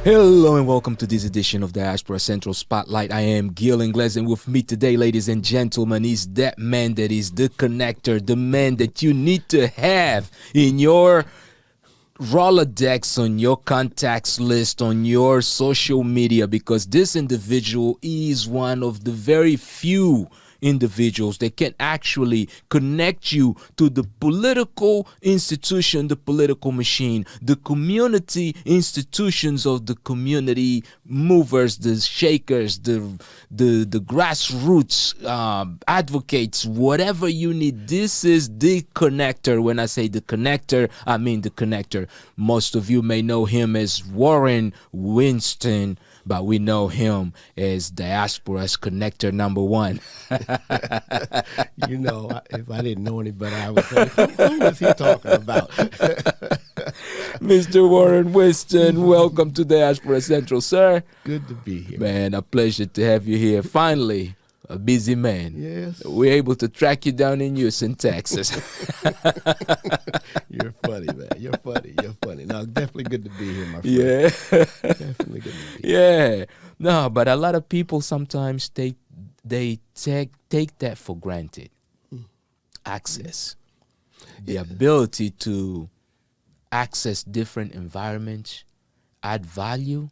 Hello and welcome to this edition of Diaspora Central Spotlight. I am Gil Ingles, and with me today, ladies and gentlemen, is that man that is the connector, the man that you need to have in your Rolodex, on your contacts list, on your social media, because this individual is one of the very few individuals that can actually connect you to the political institution, the political machine, the community institutions of the community movers, the shakers, the grassroots advocates, whatever you need. This is the connector. When I say the connector, I mean the connector. Most of you may know him as Warren Winston, but we know him as Diaspora's connector number one. You know, if I didn't know any better, I would say, who was he talking about? Mr. Warren Winston, welcome to Diaspora Central, sir. Good to be here. Man, a pleasure to have you here. Finally, a busy man. Yes. We're able to track you down in Houston, Texas. You're funny, man. You're funny. You're funny. No, definitely good to be here, my friend. Yeah. Definitely good to be here. Yeah. No, but a lot of people sometimes they take that for granted. Access. The ability to access different environments, add value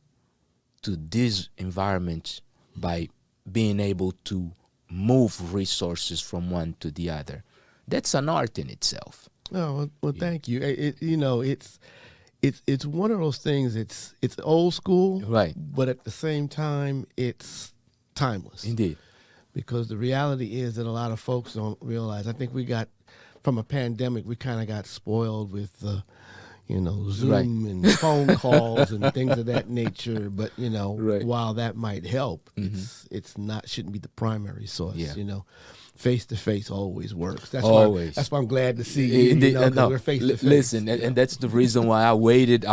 to these environments by being able to move resources from one to the other. That's an art in itself. Oh, well, thank you. It's one of those things. It's old school, Right. But at the same time, it's timeless. Indeed. Because the reality is that a lot of folks don't realize. I think we got, from a pandemic, we kind of got spoiled with, Zoom Right. and phone calls and things of that nature. But, Right. while that might help, shouldn't be the primary source, Yeah. Face-to-face always works. That's Always. That's why I'm glad to see you, because we're face-to-face. Listen, and that's the reason why I waited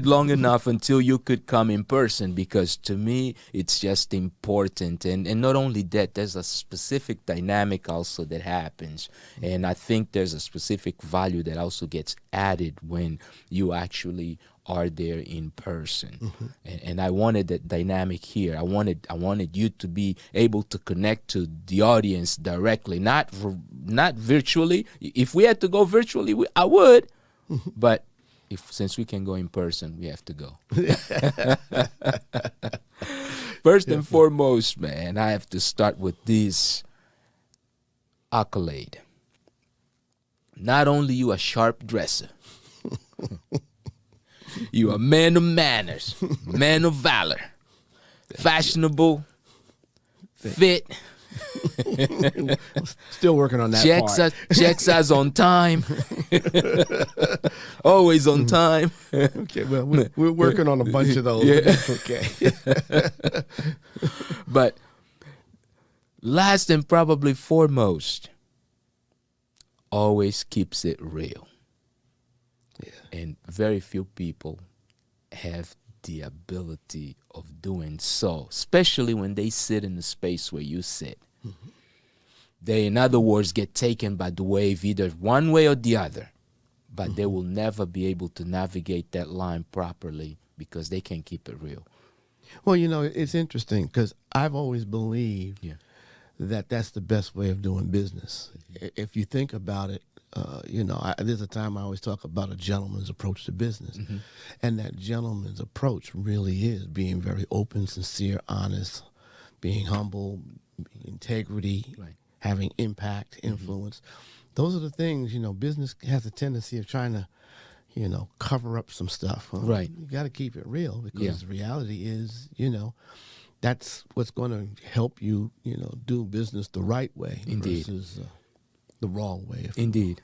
long enough until you could come in person, because to me, it's just important. And not only that, there's a specific dynamic also that happens. And I think there's a specific value that also gets added when you actually are there in person. And I wanted that dynamic here. I wanted you to be able to connect to the audience directly, not virtually. If we had to go virtually, I would. But since we can go in person, we have to go. First and foremost, man, I have to start with this accolade. Not only you a sharp dresser, you a man of manners, man of valor, fashionable, fit, Still working on that part. checks us on time, always on time. Okay, well, we're working on a bunch of those. Yeah. That's okay. But last and probably foremost, always keeps it real. And very few people have the ability of doing so, especially when they sit in the space where you sit. They, in other words, get taken by the wave either one way or the other, but they will never be able to navigate that line properly because they can't keep it real. Well, it's interesting because I've always believed that that's the best way of doing business. If you think about it, there's a time I always talk about a gentleman's approach to business. And that gentleman's approach really is being very open, sincere, honest, being humble, integrity, having impact, influence. Those are the things, business has a tendency of trying to, cover up some stuff. Right. You got to keep it real because the reality is, that's what's going to help you, do business the right way. Indeed. Versus the wrong way. Indeed.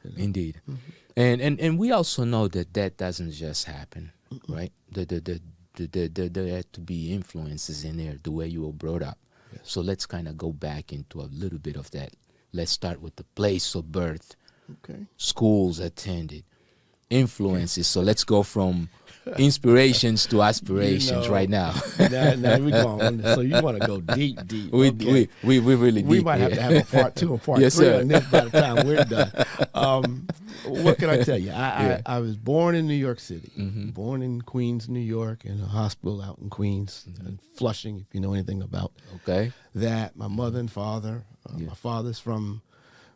And we also know that doesn't just happen, right? There had to be influences in there, the way you were brought up. Yes. So let's kind of go back into a little bit of that. Let's start with the place of birth, schools attended, influences. So let's go from inspirations to aspirations right now. now we're going. So you want to go deep. We really deep. We might have to have a part 2 and part 3 on this by the time we're done. What can I tell you? I was born in New York City, born in Queens, New York, in a hospital out in Queens, in Flushing, if you know anything about that. My mother and father, my father's from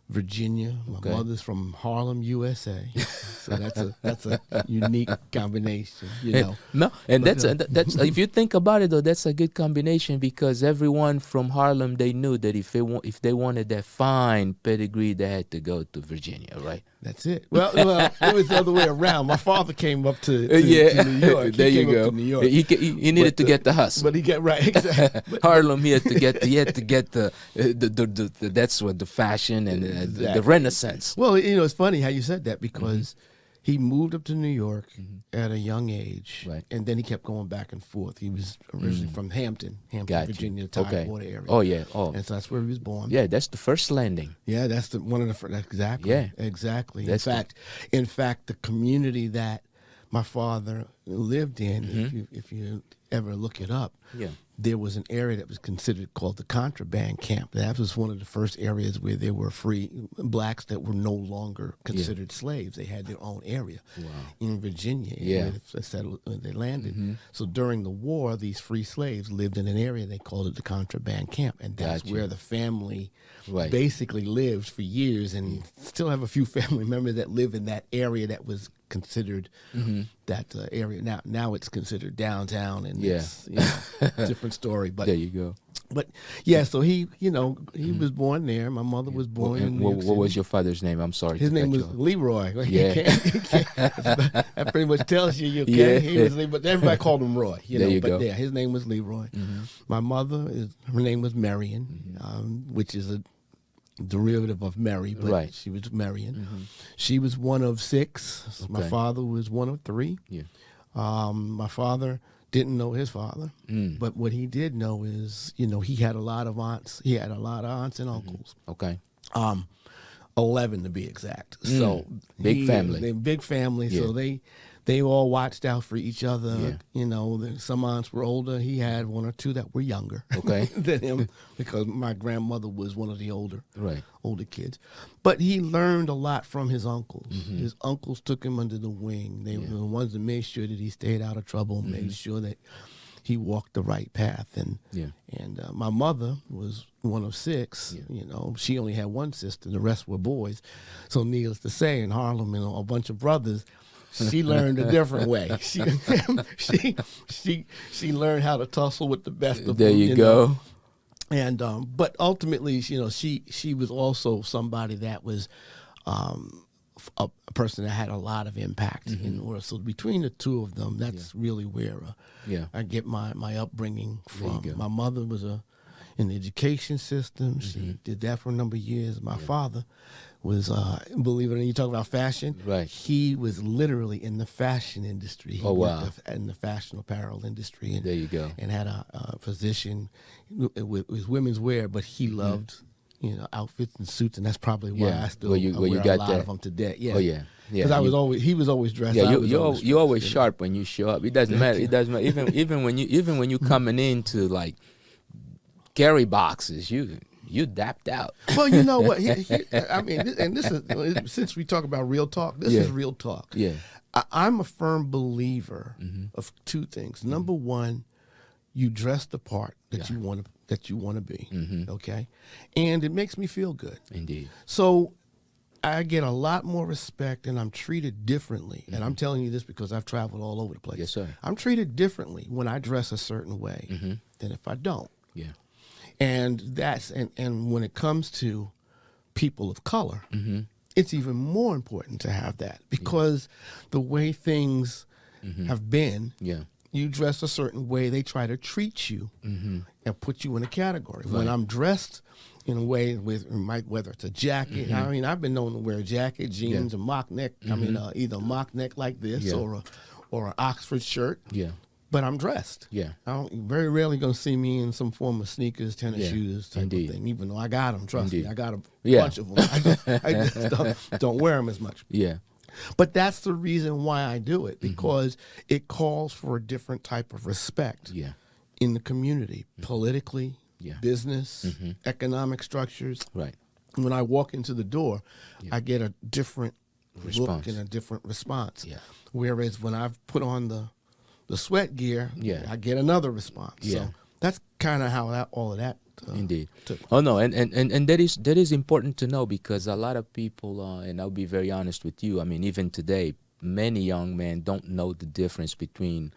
Virginia. My mother's from Harlem, USA. So that's a unique combination, you know. No, and that's if you think about it though, that's a good combination because everyone from Harlem, they knew that if they wanted that fine pedigree, they had to go to Virginia, right? That's it. Well, it was the other way around. My father came up to New York. There you go. He needed to get the hustle. But he got right exactly. Harlem, he had to get the that's what the fashion and the Renaissance. Well, you know, it's funny how you said that because he moved up to New York at a young age, and then he kept going back and forth. He was originally from Hampton, Virginia, Tidewater area. Oh yeah, and so that's where he was born. Yeah, that's the first landing. Yeah, that's one of the first. Exactly. Yeah, exactly. In fact, the community that my father lived in, if you ever look it up, there was an area that was considered called the contraband camp. That was one of the first areas where there were free blacks that were no longer considered slaves. They had their own area in Virginia where they landed. So during the war, these free slaves lived in an area, they called it the contraband camp. And that's where the family basically lived for years, and still have a few family members that live in that area that was considered that area. Now it's considered downtown, and it's different story. But there you go. But yeah, so he was born there. My mother was born in New York City. What was your father's name? I'm sorry. His name was Leroy. Yeah. That pretty much tells you. He was, but everybody called him Roy. There you go. Yeah, his name was Leroy. My mother, her name was Marion, which is a derivative of Mary, but she was Marion. She was one of 6. My father was one of 3. My father didn't know his father, but what he did know is, he had a lot of aunts. He had a lot of aunts and uncles. 11 to be exact. So big family. Big family. So they all watched out for each other. Some aunts were older. He had 1 or 2 that were younger than him because my grandmother was one of the older kids. But he learned a lot from his uncles. His uncles took him under the wing. They were the ones that made sure that he stayed out of trouble, made sure that he walked the right path. And my mother was one of 6. She only had 1 sister. The rest were boys. So needless to say, in Harlem, a bunch of brothers. She learned a different way. She learned how to tussle with the best of them. There you go. And but ultimately, she was also somebody that was a person that had a lot of impact in the world. So between the two of them, that's really where I get my upbringing from. My mother was in the education system. She did that for a number of years. My father was, believe it or not, you talk about fashion. He was literally in the fashion industry. He worked in the fashion apparel industry. And, there you go. And had a position with women's wear, but he loved, outfits and suits, and that's probably why I still wear a lot of them today. Because he was always dressed. Yeah, you're always sharp when you show up. It doesn't matter. It doesn't matter. Even when you coming in to like carry boxes, you dapped out. Well, you know what? I mean, and this is, since we talk about real talk, this is real talk. Yeah, I'm a firm believer of 2 things. Number one, you dress the part that you want to be. Okay, and it makes me feel good. Indeed. So I get a lot more respect, and I'm treated differently. And I'm telling you this because I've traveled all over the place. Yes, sir. I'm treated differently when I dress a certain way than if I don't. Yeah. And that's and when it comes to people of color, it's even more important to have that because the way things have been, you dress a certain way, they try to treat you and put you in a category. When I'm dressed in a way whether it's a jacket, I mean, I've been known to wear a jacket, jeans, a mock neck. I mean, either a mock neck like this or an Oxford shirt. Yeah. But I'm dressed. Yeah. Very rarely going to see me in some form of sneakers, tennis shoes, type of thing. Even though I got them, trust me, I got a bunch of them. I just don't wear them as much. Yeah. But that's the reason why I do it, because it calls for a different type of respect in the community, politically, business, economic structures. Right. When I walk into the door, I get a different Response. look and a different response. Yeah. Whereas when I've put on the sweat gear, I get another response. Yeah. So that's kind of how all of that Indeed. took. Oh no, and that is important to know, because a lot of people, and I'll be very honest with you. I mean, even today, many young men don't know the difference between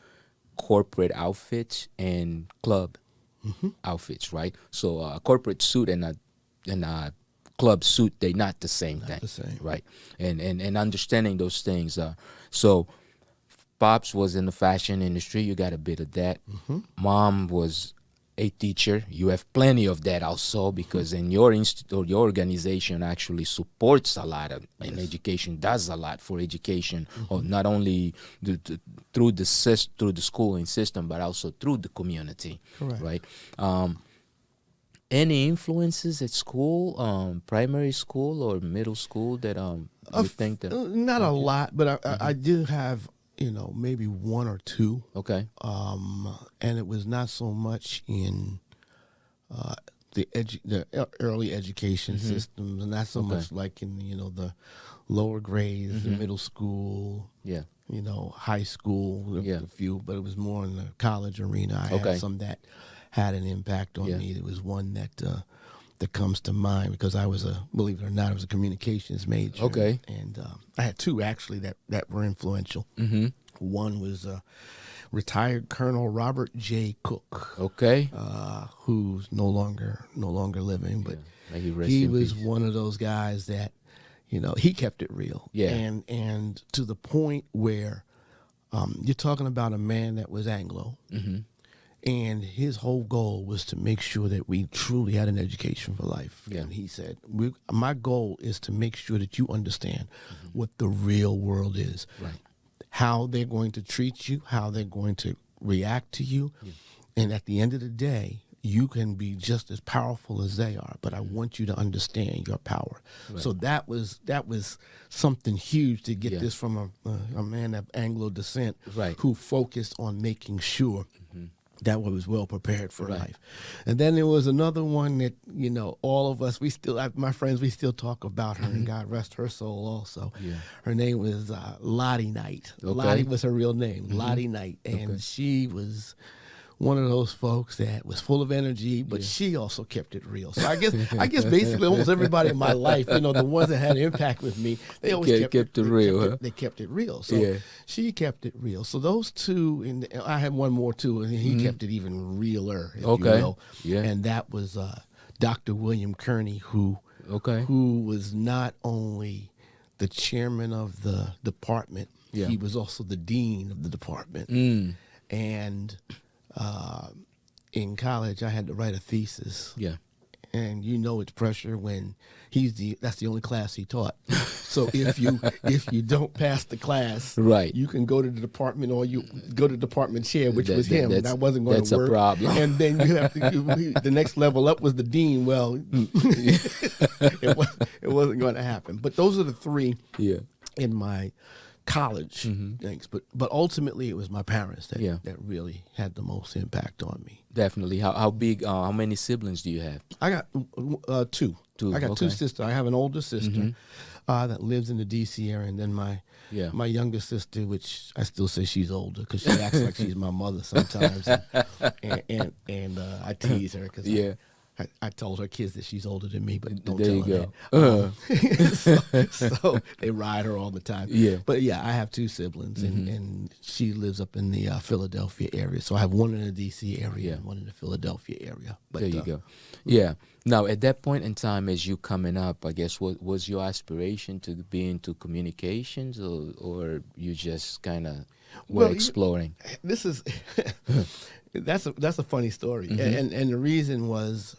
corporate outfits and club outfits, right? So a corporate suit and a club suit, they're not the same thing, the same. right? And understanding those things. So Pops was in the fashion industry. You got a bit of that. Mom was a teacher. You have plenty of that also, because in your institute, your organization actually supports a lot of, and education does a lot for education, or not only through the schooling system, but also through the community. Correct. Right. Any influences at school, primary school or middle school, that you think that? Not a lot, but I do have, maybe one or two. Okay. And it was not so much in the early education systems, and not so much like in the lower grades, the middle school. Yeah. High school, a few, but it was more in the college arena. I had some that had an impact on me. There was one that comes to mind, because I was believe it or not, I was a communications major. Okay. And I had two actually that were influential. One was retired Colonel Robert J. Cook. Okay. Who's no longer living, but May he rest he in was peace. one of those guys that, he kept it real. Yeah. And to the point where you're talking about a man that was Anglo. And his whole goal was to make sure that we truly had an education for life. Yeah. And he said, my goal is to make sure that you understand what the real world is. Right. How they're going to treat you, how they're going to react to you. And at the end of the day, you can be just as powerful as they are, but I want you to understand your power. Right. So that was something huge to get this from a man of Anglo descent, who focused on making sure that was well prepared for life. And then there was another one that, all of us, my friends, we still talk about her, and God rest her soul also. Yeah. Her name was Lottie Knight. Okay. Lottie was her real name, Lottie Knight. And she was one of those folks that was full of energy, but she also kept it real. So I guess basically almost everybody in my life, the ones that had impact with me, they always kept it real. They kept it real. So she kept it real. So those two, and I had one more too, and he kept it even realer, if you will. Yeah. And that was Dr. William Kearney, who was not only the chairman of the department, he was also the dean of the department. And in college, I had to write a thesis. Yeah. And it's pressure when that's the only class he taught. So if you don't pass the class, you can go to the department, or you go to department chair, which was him. That wasn't going to work. That's a problem. And then you have to the next level up was the dean. Well, it wasn't going to happen. But those are the three in my college things, but ultimately it was my parents that really had the most impact on me. Definitely. How big? How many siblings do you have? I got two. I got two sisters. I have an older sister that lives in the D.C. area, and then my younger sister, which I still say she's older because she acts like she's my mother sometimes, and I tease her because I told her kids that she's older than me, but don't tell her that. So they ride her all the time. Yeah. But I have two siblings, and she lives up in the Philadelphia area. So I have one in the D.C. area and one in the Philadelphia area. But, there you go. Yeah. Now, at that point in time, as you coming up, I guess, what was your aspiration to be into communications, or you just kind of were exploring? This is that's a funny story, and the reason was.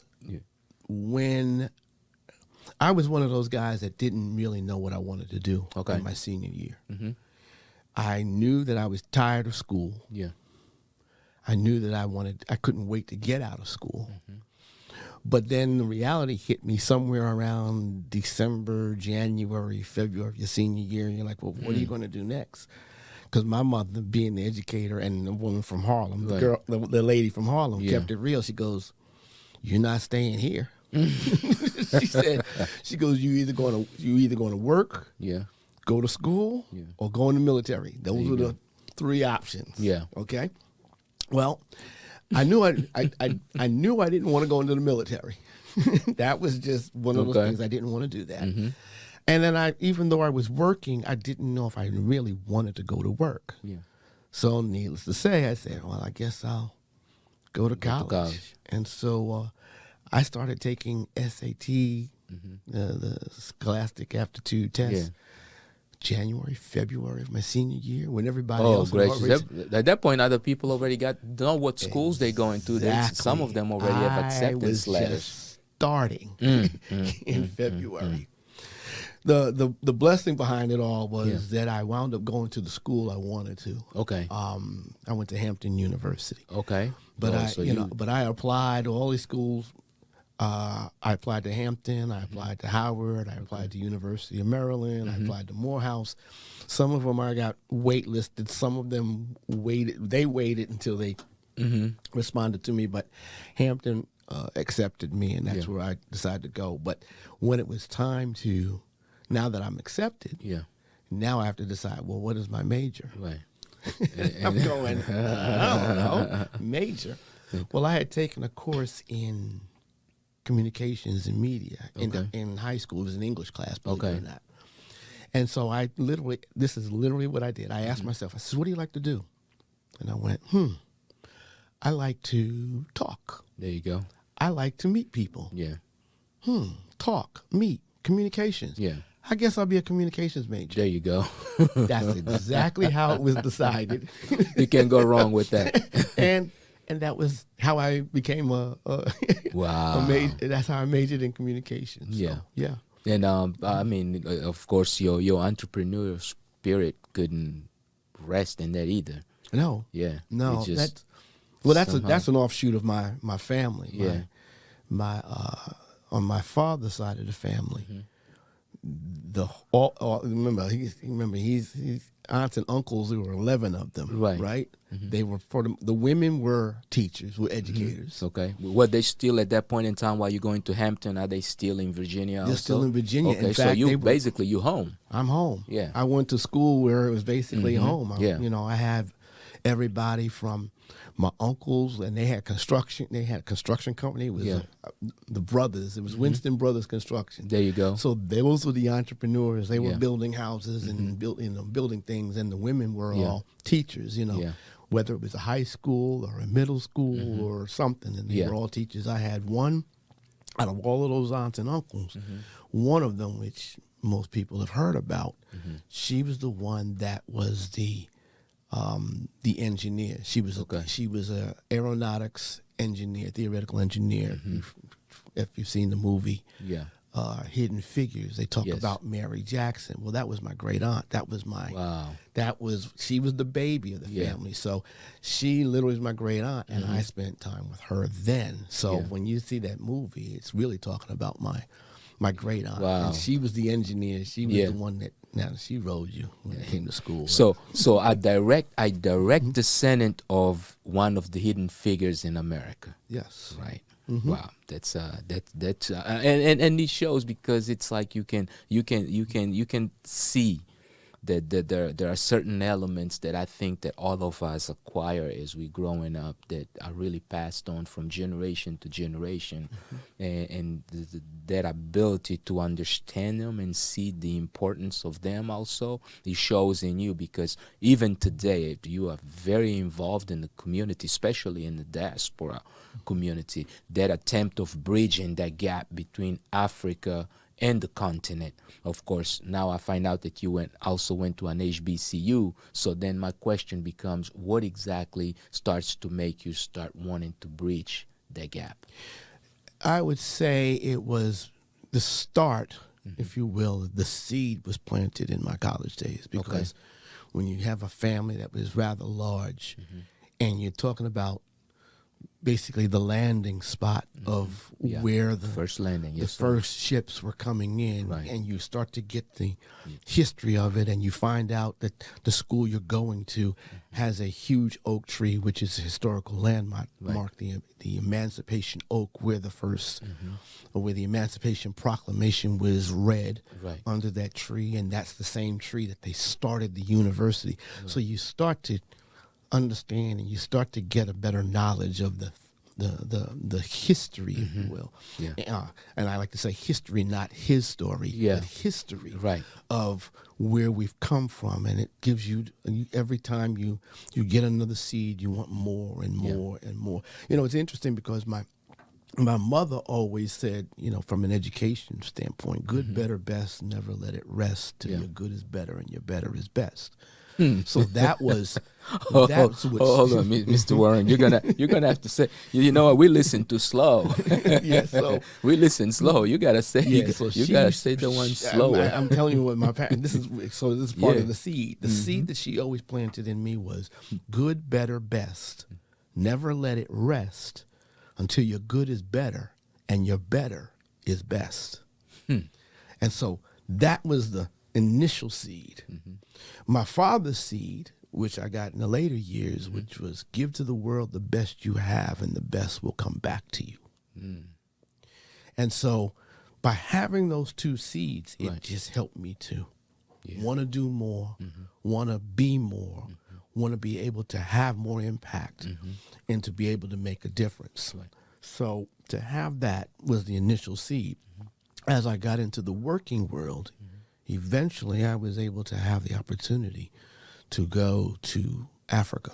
When I was one of those guys that didn't really know what I wanted to do in my senior year. I knew that I was tired of school. Yeah. I knew that I couldn't wait to get out of school. But then the reality hit me somewhere around December, January, February of your senior year. And you're like, well, what are you going to do next? Because my mother, being the educator and the woman from Harlem, Right. the lady from Harlem, Yeah. kept it real. She goes, "You're not staying here." She said, "She goes, you either going to work, Yeah. go to school, Yeah. or go in the military. Those are the three options." Yeah. Okay. Well, I knew I knew I didn't want to go into the military. That was just one of those Okay. things. I didn't want to do that. And then even though I was working, I didn't know if I really wanted to go to work. Yeah. So needless to say, I said, well, I guess I'll go to college. And so I started taking SAT, the Scholastic Aptitude Test. Yeah. January, February of my senior year, when everybody Oh, else gracious. At that point, other people already know what schools they're going to. Exactly. Some of them already have acceptance I was letters. just starting in February. The blessing behind it all was that I wound up going to the school I wanted to. Okay. I went to Hampton University. Okay. But Oh, but I applied to all these schools. I applied to Hampton. I applied to Howard. I applied to University of Maryland. I applied to Morehouse. Some of them I got waitlisted. Some of them waited. They waited until they responded to me. But Hampton accepted me, and that's where I decided to go. But when it was time to, now that I'm accepted, now I have to decide, well, what is my major? Right. I'm going, I don't know, major. Well, I had taken a course in communications and media in high school. It was an English class, believe it or not. And so this is literally what I did. I asked myself, I said, what do you like to do? And I went, I like to talk. There you go. I like to meet people. Yeah. Talk, meet, communications. Yeah. I guess I'll be a communications major. There you go. That's exactly how it was decided. You can't go wrong with that. And that was how I became a Wow. That's how I majored in communications. So, yeah. And I mean, of course, your entrepreneurial spirit couldn't rest in that either. No. Yeah. No. It just That's an offshoot of my family. Yeah. My on my father's side of the family. Remember he's aunts and uncles. There were 11 of them. Right. They were the women were teachers, were educators. Okay. Were they still at that point in time while you're going to Hampton? Are they still in Virginia? They're still in Virginia. Okay. In So fact, you home. I'm home. Yeah. I went to school where it was basically home. Yeah. I have everybody from my uncles, and they had construction. They had a construction company. It was the brothers. It was Winston Brothers Construction. There you go. So those were the entrepreneurs. They were building houses and building things, and the women were all teachers. Whether it was a high school or a middle school or something, and they were all teachers. I had one out of all of those aunts and uncles. One of them, which most people have heard about, she was the one that was the engineer. She was a aeronautics engineer, theoretical engineer. If you've seen the movie, Hidden Figures, they talk about Mary Jackson. Well, that was my great aunt. That was she was the baby of the family. So she literally was my great aunt, and I spent time with her then. So when you see that movie, it's really talking about my great aunt. Wow. And she was the engineer. She was the one that she rode you when I came to school. So I direct descendant of one of the hidden figures in America. Yes. Right. Wow. That's and it shows because it's like you can see that there are certain elements that I think that all of us acquire as we growing up that are really passed on from generation to generation, and that ability to understand them and see the importance of them also, it shows in you, because even today you are very involved in the community, especially in the diaspora community, that attempt of bridging that gap between Africa and the continent. Of course, now I find out that you also went to an HBCU. So then my question becomes, what exactly starts to make you start wanting to bridge that gap? I would say it was the start, if you will. The seed was planted in my college days, because when you have a family that was rather large, and you're talking about basically the landing spot of where the first landing, the first ships were coming in, and you start to get the history of it, and you find out that the school you're going to has a huge oak tree, which is a historical landmark, the Emancipation Oak, where the first, where the Emancipation Proclamation was read under that tree, and that's the same tree that they started the university. So you start to understand, and you start to get a better knowledge of the history, if you will. And I like to say history, not his story, but history of where we've come from. And it gives you, every time you get another seed, you want more and more and more. You know, it's interesting because my mother always said, you know, from an education standpoint, good, better, best, never let it rest till your good is better and your better is best. So that was hold on, Mr. Warren. You're gonna have to say. You know what? We listen too slow. So we listen slow. You gotta say. You gotta say the one slower. I'm telling you what my parents. This is part of the seed. The seed that she always planted in me was good, better, best. Never let it rest until your good is better and your better is best. And so that was the initial seed. My father's seed, which I got in the later years, which was give to the world the best you have and the best will come back to you. And so by having those two seeds, it just helped me to want to do more, want to be more, want to be able to have more impact, and to be able to make a difference. So to have that was the initial seed. As I got into the working world, eventually I was able to have the opportunity to go to Africa,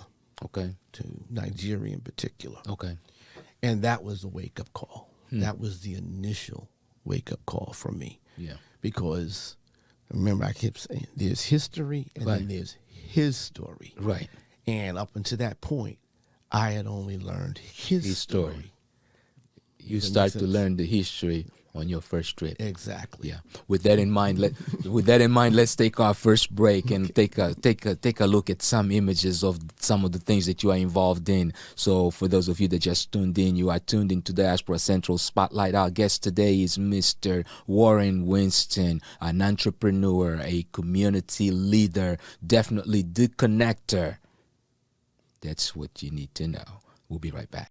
to Nigeria in particular. And that was a wake-up call. That was the initial wake-up call for me. Because remember, I kept saying there's history and then there's his story. And up until that point, I had only learned his story. You start to learn the history on your first trip. Exactly. With that in mind, let's take our first break and take a look at some images of some of the things that you are involved in. So for those of you that just tuned in, you are tuned into Diaspora Central Spotlight. Our guest today is Mr. Warren Winston, an entrepreneur, a community leader, definitely the connector. That's what you need to know. We'll be right back.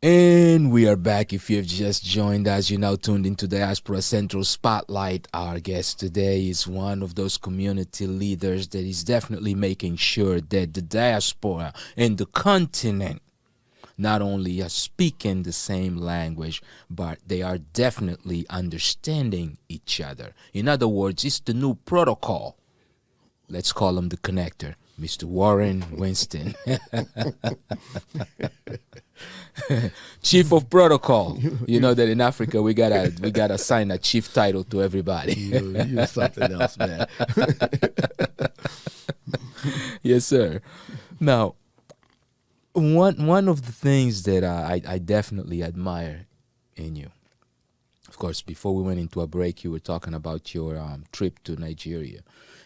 And we are back. If you've just joined us, you're now tuned into Diaspora Central Spotlight. Our guest today is one of those community leaders that is definitely making sure that the diaspora and the continent not only are speaking the same language, but they are definitely understanding each other. In other words, it's the new protocol. Let's call him the connector, Mr. Warren Winston. Chief of Protocol. You know that in Africa we gotta assign a chief title to everybody. You're something else, man. Yes, sir. Now, one of the things that I definitely admire in you, of course, before we went into a break, you were talking about your trip to Nigeria,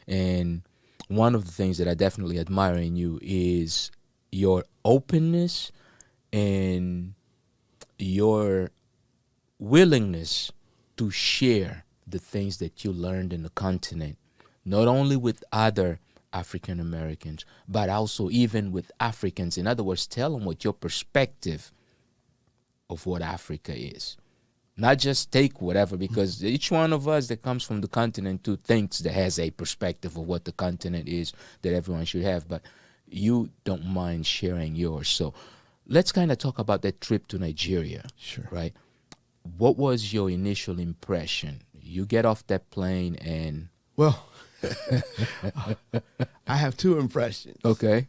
and one of the things that I definitely admire in you is your openness and your willingness to share the things that you learned in the continent, not only with other African Americans, but also even with Africans. In other words, tell them what your perspective of what Africa is. Not just take whatever, because each one of us that comes from the continent too thinks that has a perspective of what the continent is that everyone should have, but you don't mind sharing yours. So let's kind of talk about that trip to Nigeria. Sure. Right? What was your initial impression? You get off that plane and... Well, I have two impressions. Okay.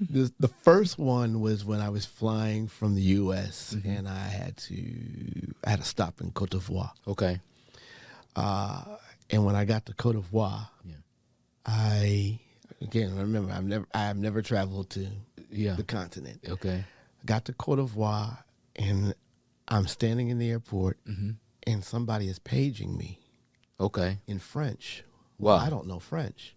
The first one was when I was flying from the U.S. and I had to stop in Côte d'Ivoire. Okay. And when I got to Côte d'Ivoire, I remember I have never traveled to the continent. Okay. Got to Côte d'Ivoire and I'm standing in the airport and somebody is paging me. Okay. In French. Wow. Well, I don't know French.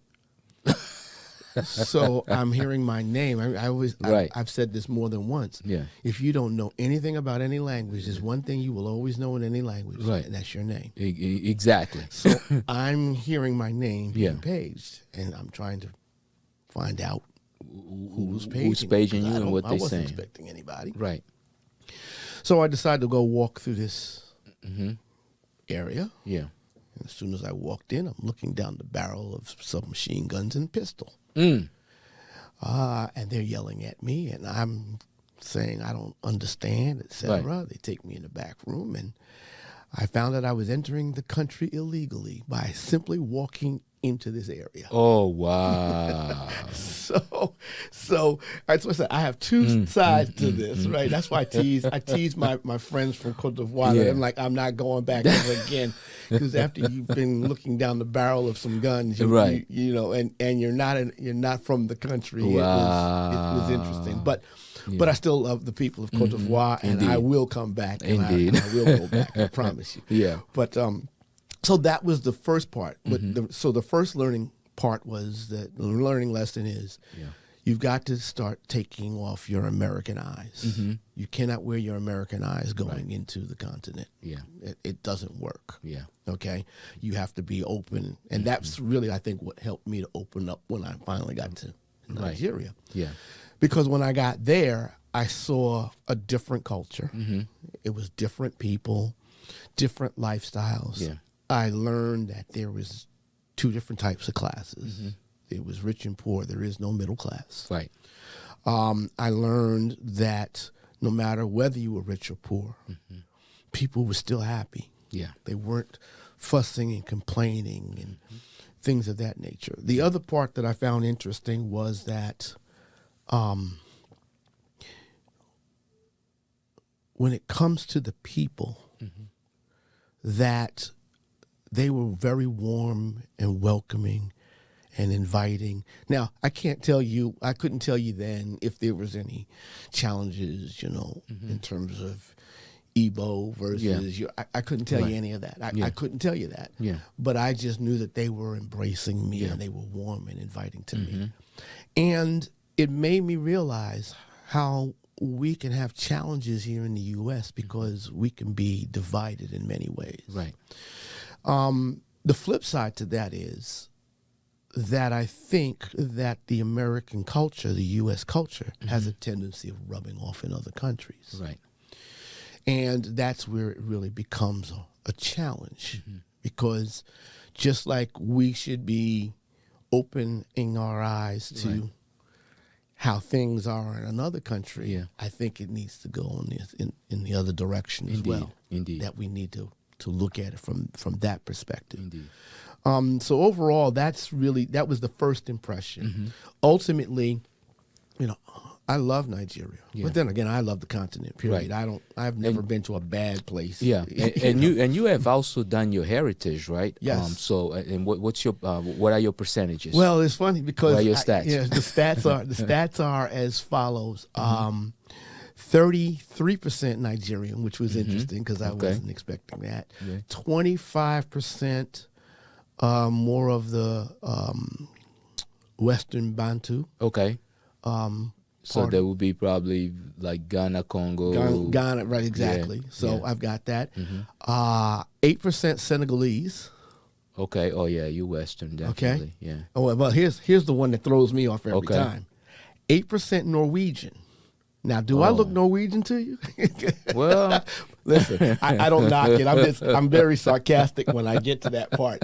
So I'm hearing my name. I've said this more than once. Yeah. If you don't know anything about any language, there's one thing you will always know in any language, right, and that's your name. Exactly. So I'm hearing my name being yeah, paged, and I'm trying to find out who's paging you and what they're saying. I wasn't expecting anybody. Right. So I decided to go walk through this area. Yeah. And as soon as I walked in, I'm looking down the barrel of submachine guns and pistol. And they're yelling at me, and I'm saying I don't understand, etc. Right. They take me in the back room, and I found that I was entering the country illegally by simply walking into this area. Oh, wow. So that's what I said. I have two sides to this, right? That's why I tease my friends from Cote d'Ivoire. Yeah. I'm like, I'm not going back ever again, because after you've been looking down the barrel of some guns, right, you know, and you're not from the country. Wow. It was interesting, but I still love the people of Cote d'Ivoire, and Indeed. I will come back. And Indeed. I will go back. I promise you. Yeah. But so that was the first part. But so the first learning part was that the learning lesson is you've got to start taking off your American eyes. You cannot wear your American eyes going into the continent. Yeah. It doesn't work. Yeah. Okay? You have to be open. And that's really, I think, what helped me to open up when I finally got to Nigeria. Yeah. Because when I got there, I saw a different culture. It was different people, different lifestyles. Yeah. I learned that there was two different types of classes. There was rich and poor. There is no middle class. Right. I learned that no matter whether you were rich or poor, people were still happy. Yeah. They weren't fussing and complaining and things of that nature. The other part that I found interesting was that when it comes to the people, that they were very warm and welcoming and inviting. Now, I couldn't tell you then if there was any challenges, in terms of Igbo versus I couldn't tell you any of that. I couldn't tell you that. Yeah. But I just knew that they were embracing me and they were warm and inviting to me. And it made me realize how we can have challenges here in the U.S. because we can be divided in many ways. Right. The flip side to that is that I think that the American culture, the U.S. culture, has a tendency of rubbing off in other countries. Right. And that's where it really becomes a challenge, because just like we should be opening our eyes to how things are in another country, I think it needs to go in the other direction as well. Indeed. That we need to look at it from that perspective. Indeed. So overall, that was the first impression. Ultimately, I love Nigeria, but then again, I love the continent. Period. Right. I've never been to a bad place. Yeah, and you have also done your heritage, right? Yes. So, and what's your what are your percentages? Well, it's funny because what are your stats? The stats are as follows. 33% Nigerian, which was interesting because I wasn't expecting that. 25% more of the Western Bantu. Okay. So that would be probably like Ghana, Congo. Ghana, right, exactly. So I've got that. 8% Senegalese. Okay. Oh, yeah, you Western, definitely. Okay. Yeah. Oh, well, here's the one that throws me off every time. 8% Norwegian. Now, do I look Norwegian to you? Well, listen, I don't knock it. I'm very sarcastic when I get to that part,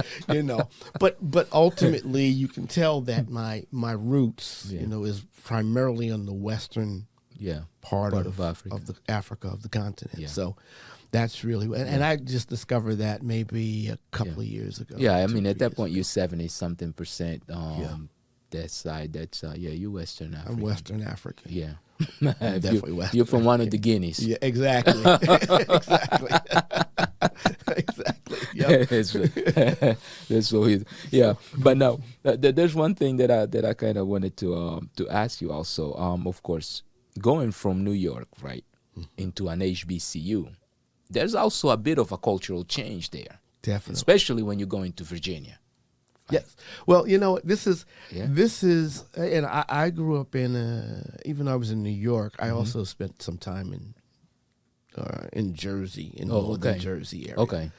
But ultimately, you can tell that my roots, is primarily on the western part of Africa, of the continent. Yeah. So that's really, and I just discovered that maybe a couple of years ago. Yeah, I mean, at that point, you're 70-something%. That side, that's you Western African. I'm Western African. Yeah. Definitely Western. You're from one of the Guineas. Yeah, exactly. Exactly. Exactly. Yep. That's what we. Yeah, but now there's one thing that I kind of wanted to ask you also. Of course, going from New York into an HBCU, there's also a bit of a cultural change there. Definitely. Especially when you're going to Virginia. Yes. Well, this is, Yeah. and I grew up even though I was in New York, I also spent some time in Jersey, in northern Jersey area. Okay.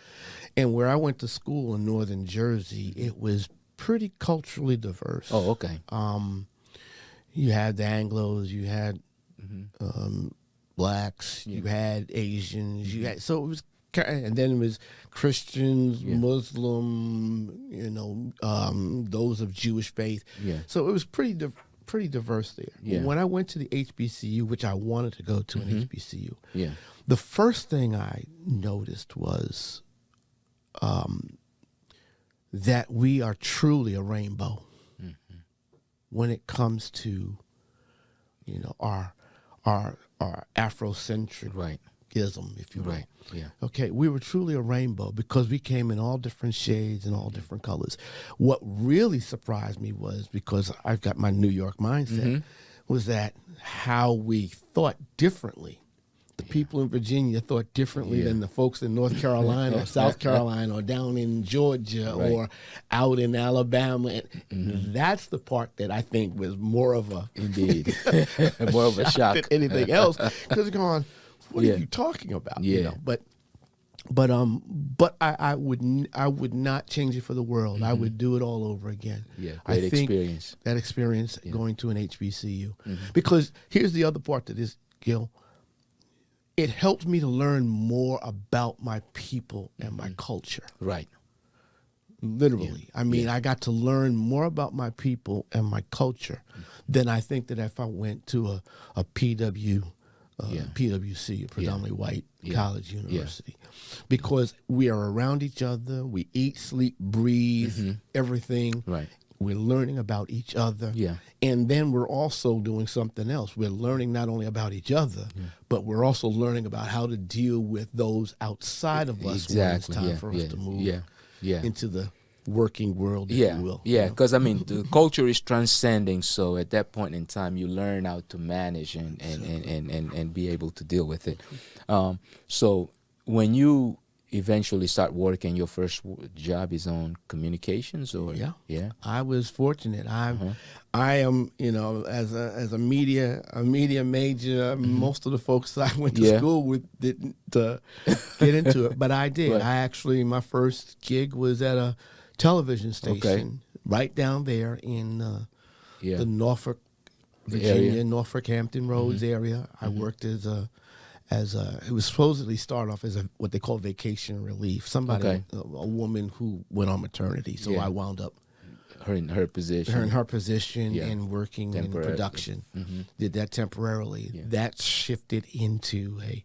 And where I went to school in northern Jersey, it was pretty culturally diverse. Oh, okay. You had the Anglos, you had blacks, you had Asians, you had, so it was, and then it was Christians, Muslim, those of Jewish faith. Yeah. So it was pretty diverse there. Yeah. When I went to the HBCU, which I wanted to go to an HBCU, Yeah. the first thing I noticed was that we are truly a rainbow when it comes to, our Afrocentric ism, if you will. Right. Yeah. Okay, we were truly a rainbow because we came in all different shades and all different colors. What really surprised me was, because I've got my New York mindset, was that how we thought differently. The people in Virginia thought differently than the folks in North Carolina or South Carolina or down in Georgia or out in Alabama. And that's the part that I think was more of a Indeed. More of a shock than anything else. Because going, what are you talking about? Yeah. But I would not change it for the world. I would do it all over again. Yeah, I great think experience. That experience going to an HBCU. Because here's the other part to this, Gil. It helped me to learn more about my people and my culture. Right. Literally. I mean, I got to learn more about my people and my culture than I think that if I went to a PWC, a predominantly white college university. Because we are around each other, we eat, sleep, breathe, everything. Right. We're learning about each other. Yeah. And then we're also doing something else. We're learning not only about each other, but we're also learning about how to deal with those outside of us when it's time for us to move into the working world, if you will. Yeah, because I mean, the culture is transcending. So at that point in time, you learn how to manage and be able to deal with it. So when you eventually start working, your first job is on communications, or I was fortunate. I am, as a media major. Most of the folks I went to school with didn't get into it, but I did. I actually, my first gig was at a television station right down there in the Norfolk, Virginia, Norfolk Hampton Roads area. I worked as it was supposedly start off as what they call vacation relief. Somebody, a woman who went on maternity. So I wound up in her position and working in production. Did that temporarily. That shifted into a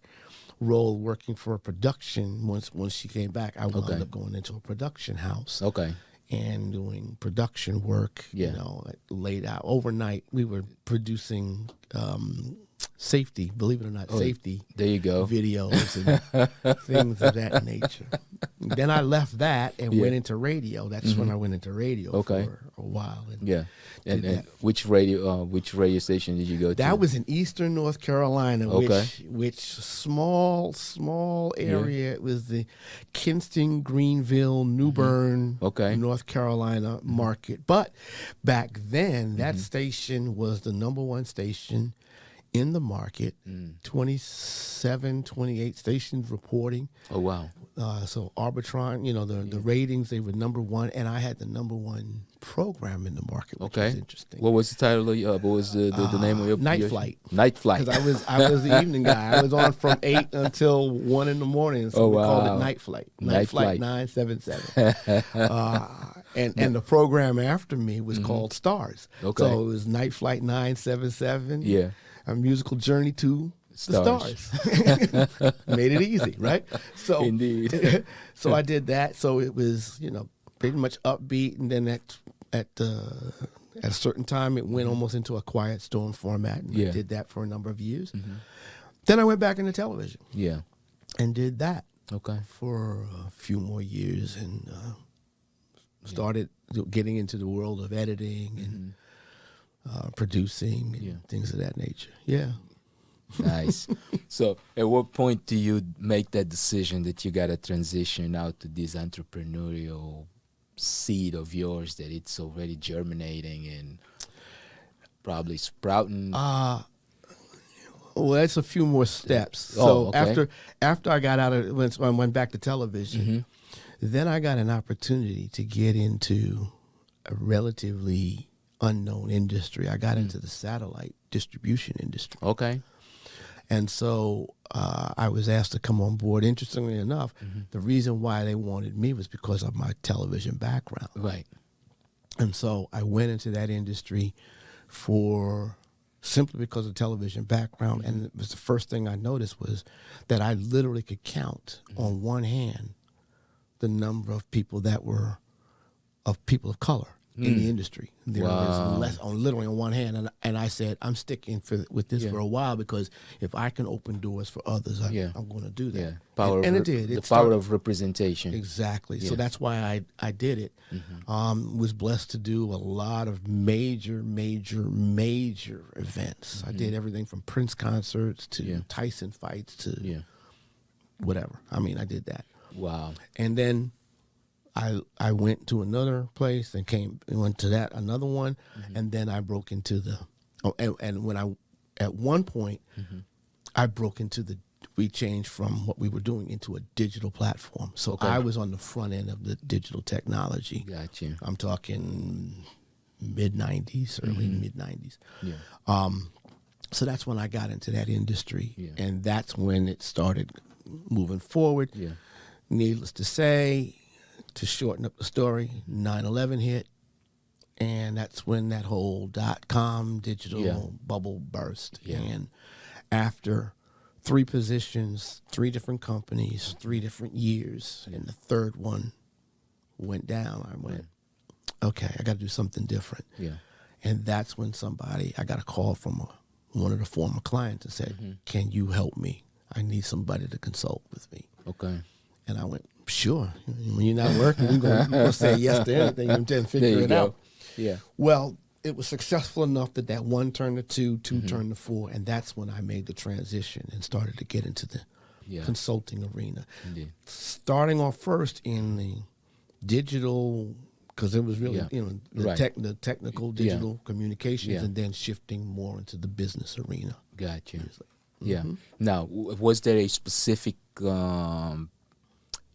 role working for a production. Once she came back, I wound up going into a production house. And doing production work, laid out overnight. We were producing safety, believe it or not, safety. There you go. Videos and things of that nature. Then I left that and went into radio. That's when I went into radio for a while. And which radio station did you go to? That was in Eastern North Carolina, which small area. It was the Kinston, Greenville, New Bern, North Carolina market. But back then, that station was the number one station in the market. 27, 28 stations reporting. Oh, wow. So Arbitron, the ratings, they were number one, and I had the number one program in the market, which was interesting. What was the title of what was the name of your Night Flight? Night Flight. Because I was the evening guy. I was on from 8 until 1 in the morning, so we called it Night Flight. Night Flight 977. And the program after me was called Stars. So it was Night Flight 977. Yeah. A musical journey to the stars. Made it easy, right? So indeed. So I did that. So it was, pretty much upbeat, and then at a certain time it went almost into a quiet storm format, and I did that for a number of years. Then I went back into television. Yeah. And did that. For a few more years, and started getting into the world of editing and producing and things of that nature. Yeah. Nice. So, at what point do you make that decision that you got to transition out to this entrepreneurial seed of yours that it's already germinating and probably sprouting? Well, that's a few more steps. Oh, So okay. after I got out of when I went back to television, Mm-hmm. then I got an opportunity to get into a relatively unknown industry. I got into the satellite distribution industry. Okay. And so I was asked to come on board. Interestingly enough, Mm-hmm. the reason why they wanted me was because of my television background. Right. And so I went into that industry simply because of television background. And it was the first thing I noticed was that I literally could count on one hand the number of people of people of color in the industry. There was less literally on one hand. And I said, I'm sticking with this for a while, because if I can open doors for others, I'm going to do that. Yeah. And it did. The power of representation. Exactly. Yeah. So that's why I did it. Was blessed to do a lot of major events. I did everything from Prince concerts to Tyson fights to whatever. I mean, I did that. Wow. And then I went to another place and went to another one, and then I broke into at one point I broke into we changed from what we were doing into a digital platform. So I was on the front end of the digital technology. Got you. I'm talking mid-90s, early mid-90s. Yeah. So that's when I got into that industry, and that's when it started moving forward. Yeah. Needless to say, to shorten up the story, 9/11 hit, and that's when that whole .com digital bubble burst. Yeah. And after 3 positions, 3 different companies, 3 different years, and the third one went down, I went, okay, I got to do something different. Yeah. And that's when I got a call from one of the former clients and said, can you help me? I need somebody to consult with me. Okay. And I went, sure. When you're not working, you're going to say yes to anything and then figure it out. Yeah. Well, it was successful enough that one turned to 2, 2 turned to 4, and that's when I made the transition and started to get into the consulting arena. Indeed. Starting off first in the digital, because it was really the technical digital communications, and then shifting more into the business arena. Got you. Yeah. Now, was there a specific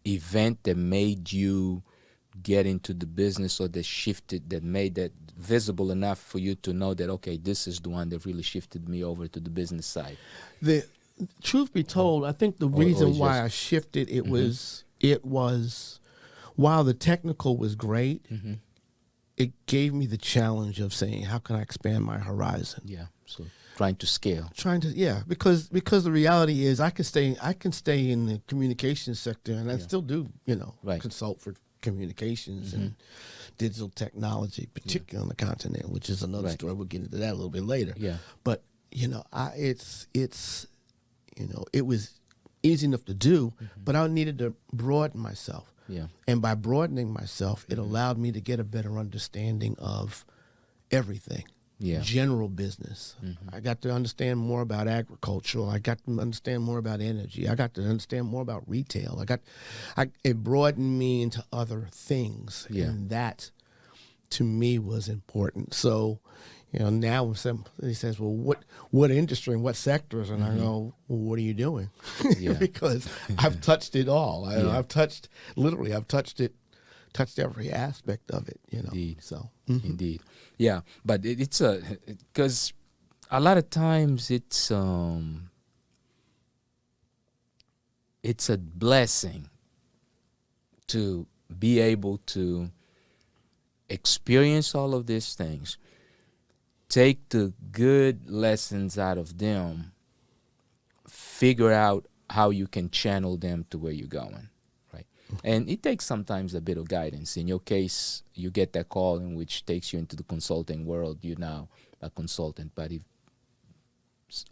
event that made you get into the business, or that made that visible enough for you to know that, okay, this is the one that really shifted me over to the business side? The truth be told, I think the reason why I shifted it was while the technical was great, it gave me the challenge of saying, how can I expand my horizon? Yeah. So trying to scale. Because the reality is I can stay in the communications sector, and I still do, consult for communications and digital technology, particularly on the continent, which is another story. We'll get into that a little bit later. Yeah. But it was easy enough to do, but I needed to broaden myself. Yeah. And by broadening myself, it allowed me to get a better understanding of everything. Yeah. General business. I got to understand more about agriculture. I got to understand more about energy. I got to understand more about retail. It broadened me into other things, and that to me was important. So, now when somebody says, "Well, what industry and what sectors?" and I go, "Well, what are you doing?" Because I've touched it all. I've touched every aspect of it. Indeed. So Indeed. Yeah, but it's because a lot of times it's a blessing to be able to experience all of these things, take the good lessons out of them, figure out how you can channel them to where you're going. And it takes sometimes a bit of guidance. In your case, you get that call in which takes you into the consulting world. You're now a consultant. But if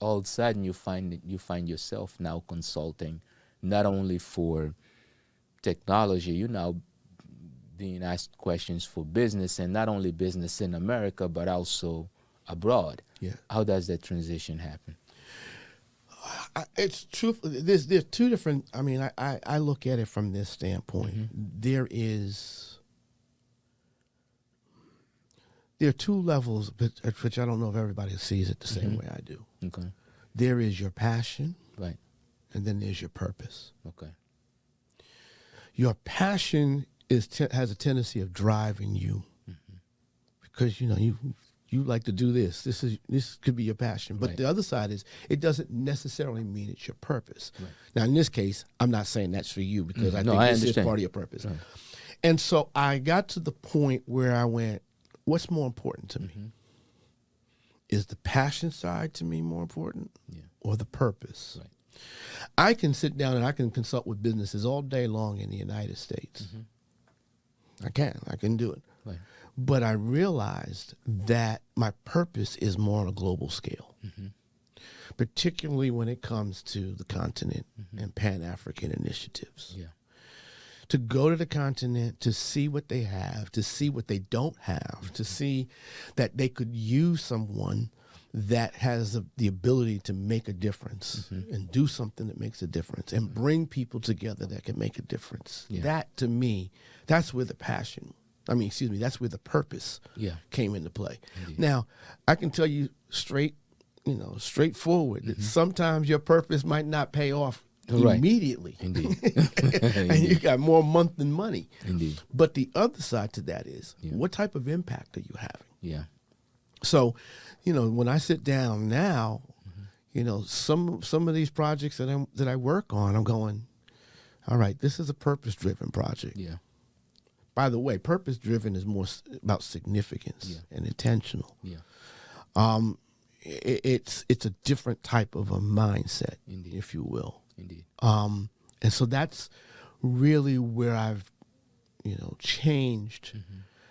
all of a sudden you find yourself now consulting, not only for technology, you're now being asked questions for business, and not only business in America, but also abroad. Yeah. How does that transition happen? It's true. There's two different. I mean, I look at it from this standpoint. There are two levels, which I don't know if everybody sees it the same way I do. Okay. There is your passion, Right. and then there's your purpose. Okay. Your passion has a tendency of driving you because you like to do this. This could be your passion, but Right. the other side is it doesn't necessarily mean it's your purpose. Right. Now, in this case, I'm not saying that's for you because I No, think I this is understand. part of your purpose. Right. And so I got to the point where I went, what's more important to me? Is the passion side to me more important or the purpose? Right. I can sit down and I can consult with businesses all day long in the United States. I can do it. Right. But I realized that my purpose is more on a global scale, particularly when it comes to the continent and Pan-African initiatives. Yeah. To go to the continent, to see what they have, to see what they don't have, to see that they could use someone that has the ability to make a difference and do something that makes a difference and bring people together that can make a difference. Yeah. That, to me, that's where the passion, that's where the purpose came into play. Indeed. Now, I can tell you straightforward that sometimes your purpose might not pay off Right. immediately. Indeed. And you got more month than money. Indeed. But the other side to that is, what type of impact are you having? Yeah. So, when I sit down now, some of these projects that I work on, I'm going, all right, this is a purpose-driven project. Yeah. By the way, purpose-driven is more about significance and intentional. Yeah. It's a different type of a mindset, Indeed. if you will. Indeed. And so that's really where I've, changed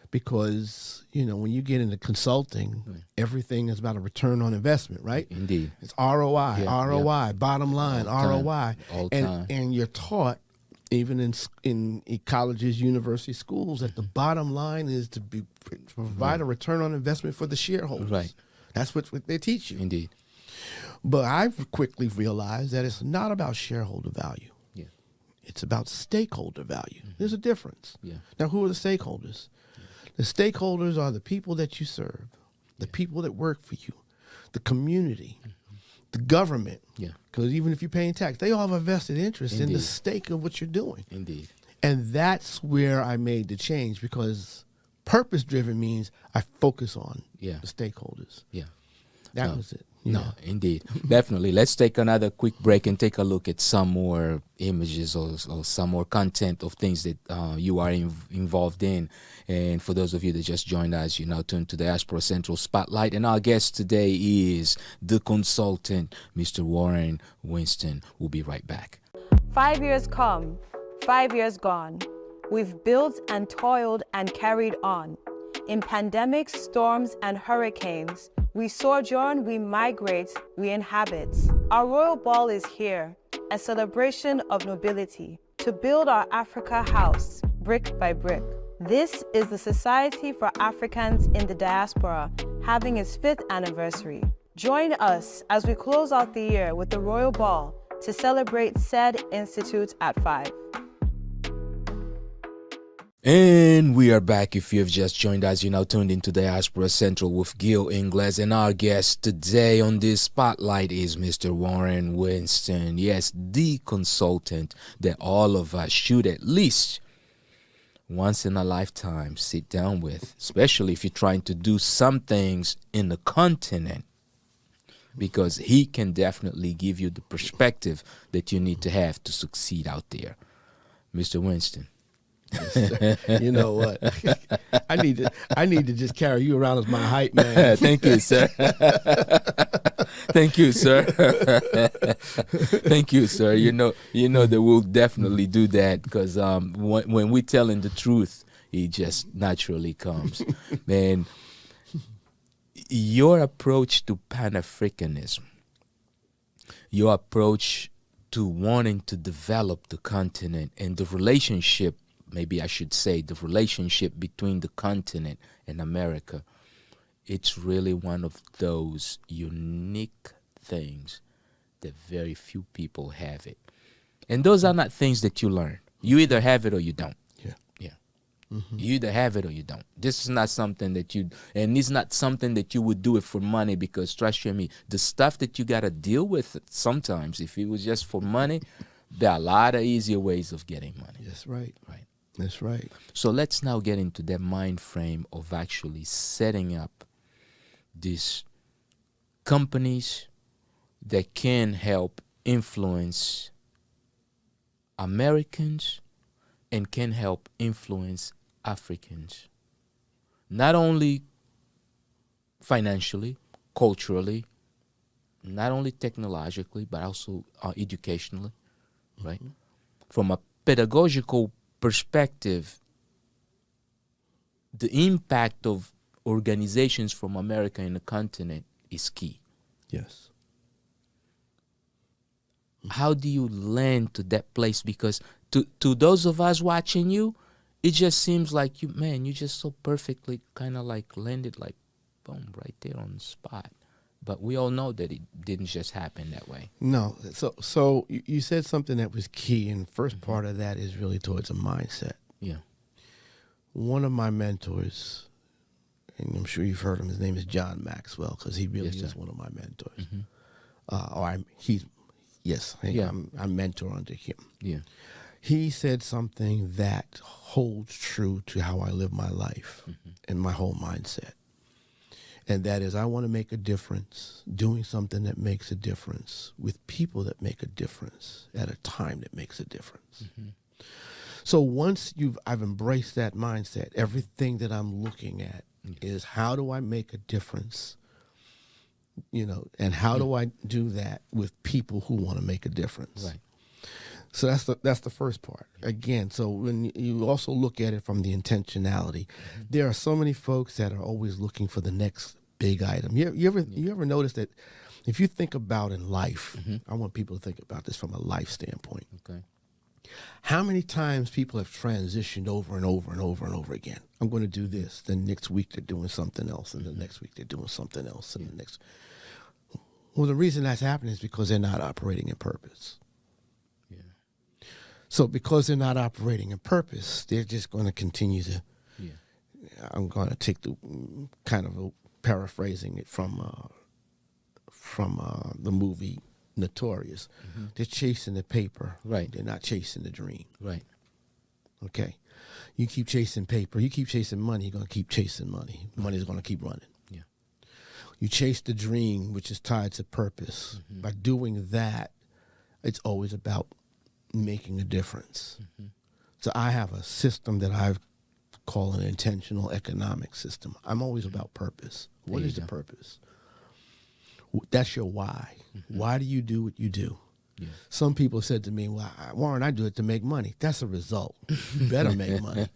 because, when you get into consulting, everything is about a return on investment, right? Indeed. It's ROI, Yeah, ROI, bottom line, ROI. All time. And you're taught, even in colleges, university schools, that the bottom line is to provide a return on investment for the shareholders. Right. That's what they teach you. Indeed. But I've quickly realized that it's not about shareholder value. Yeah. It's about stakeholder value. There's a difference. Yeah. Now, who are the stakeholders? The stakeholders are the people that you serve, the people that work for you, the community, the government. Yeah. Because even if you're paying tax, they all have a vested interest in the Indeed. stake of what you're doing. Indeed. And that's where I made the change because purpose-driven means I focus on the stakeholders. Yeah. That was it. No, indeed. Definitely. Let's take another quick break and take a look at some more images or some more content of things that you are involved in. And for those of you that just joined us, you now tune to the Diaspora Central Spotlight. And our guest today is the consultant, Mr. Warren Winston. We'll be right back. 5 years come, 5 years gone. We've built and toiled and carried on. In pandemics, storms, and hurricanes, we sojourn, we migrate, we inhabit. Our royal ball is here, a celebration of nobility, to build our Africa house, brick by brick. This is the Society for Africans in the Diaspora, having its 5th anniversary. Join us as we close out the year with the royal ball to celebrate said institute at 5. And we are back. If you have just joined us, you're now tuned into Diaspora Central with Gil Ingles. And our guest today on this spotlight is Mr. Warren Winston. Yes, the consultant that all of us should at least once in a lifetime sit down with, especially if you're trying to do some things in the continent, because he can definitely give you the perspective that you need to have to succeed out there. Mr. Winston. You know what? I need to just carry you around as my hype man. Thank you, sir. Thank you, sir. Thank you, sir. You know that we'll definitely do that because when we're telling the truth, it just naturally comes. Man, your approach to Pan-Africanism, your approach to wanting to develop the continent and the relationship, maybe I should say the relationship between the continent and America, it's really one of those unique things that very few people have it. And those are not things that you learn. You either have it or you don't. Yeah. You either have it or you don't. This is not something that and it's not something that you would do it for money, because trust you me, the stuff that you got to deal with sometimes, if it was just for money, there are a lot of easier ways of getting money. That's right. Right. That's right. So let's now get into that mind frame of actually setting up these companies that can help influence Americans and can help influence Africans. Not only financially, culturally, not only technologically, but also educationally, right? From a pedagogical perspective, the impact of organizations from America and the continent is key. Yes. How do you land to that place? Because to those of us watching you, it just seems like you just so perfectly kind of like landed like boom right there on the spot. But we all know that it didn't just happen that way. No. So you said something that was key, and the first part of that is really towards a mindset. Yeah. One of my mentors, and I'm sure you've heard him, his name is John Maxwell, because he really is one of my mentors. I'm mentor under him. Yeah. He said something that holds true to how I live my life and my whole mindset. And that is, I want to make a difference, doing something that makes a difference with people that make a difference at a time that makes a difference. So once I've embraced that mindset, everything that I'm looking at is how do I make a difference, and how do I do that with people who want to make a difference? Right. So that's the first part. Again, so when you also look at it from the intentionality, there are so many folks that are always looking for the next big item. You ever notice that if you think about in life, I want people to think about this from a life standpoint. Okay. How many times people have transitioned over and over and over and over again? I'm going to do this. Then next week they're doing something else, and the next week they're doing something else, and the next. Well, the reason that's happening is because they're not operating in purpose. So because they're not operating in purpose, they're just going to continue to, I'm going to take the kind of paraphrasing it from the movie Notorious. They're chasing the paper. Right. They're not chasing the dream. Right. Okay. You keep chasing paper. You keep chasing money. You're going to keep chasing money. Money's going to keep running. Yeah. You chase the dream, which is tied to purpose. By doing that, it's always about making a difference. So I have a system that I call an intentional economic system. I'm always about purpose. What is the purpose? That's your why. Why do you do what you do? Yeah. Some people said to me, well, Warren, I do it to make money. That's a result. You better make money.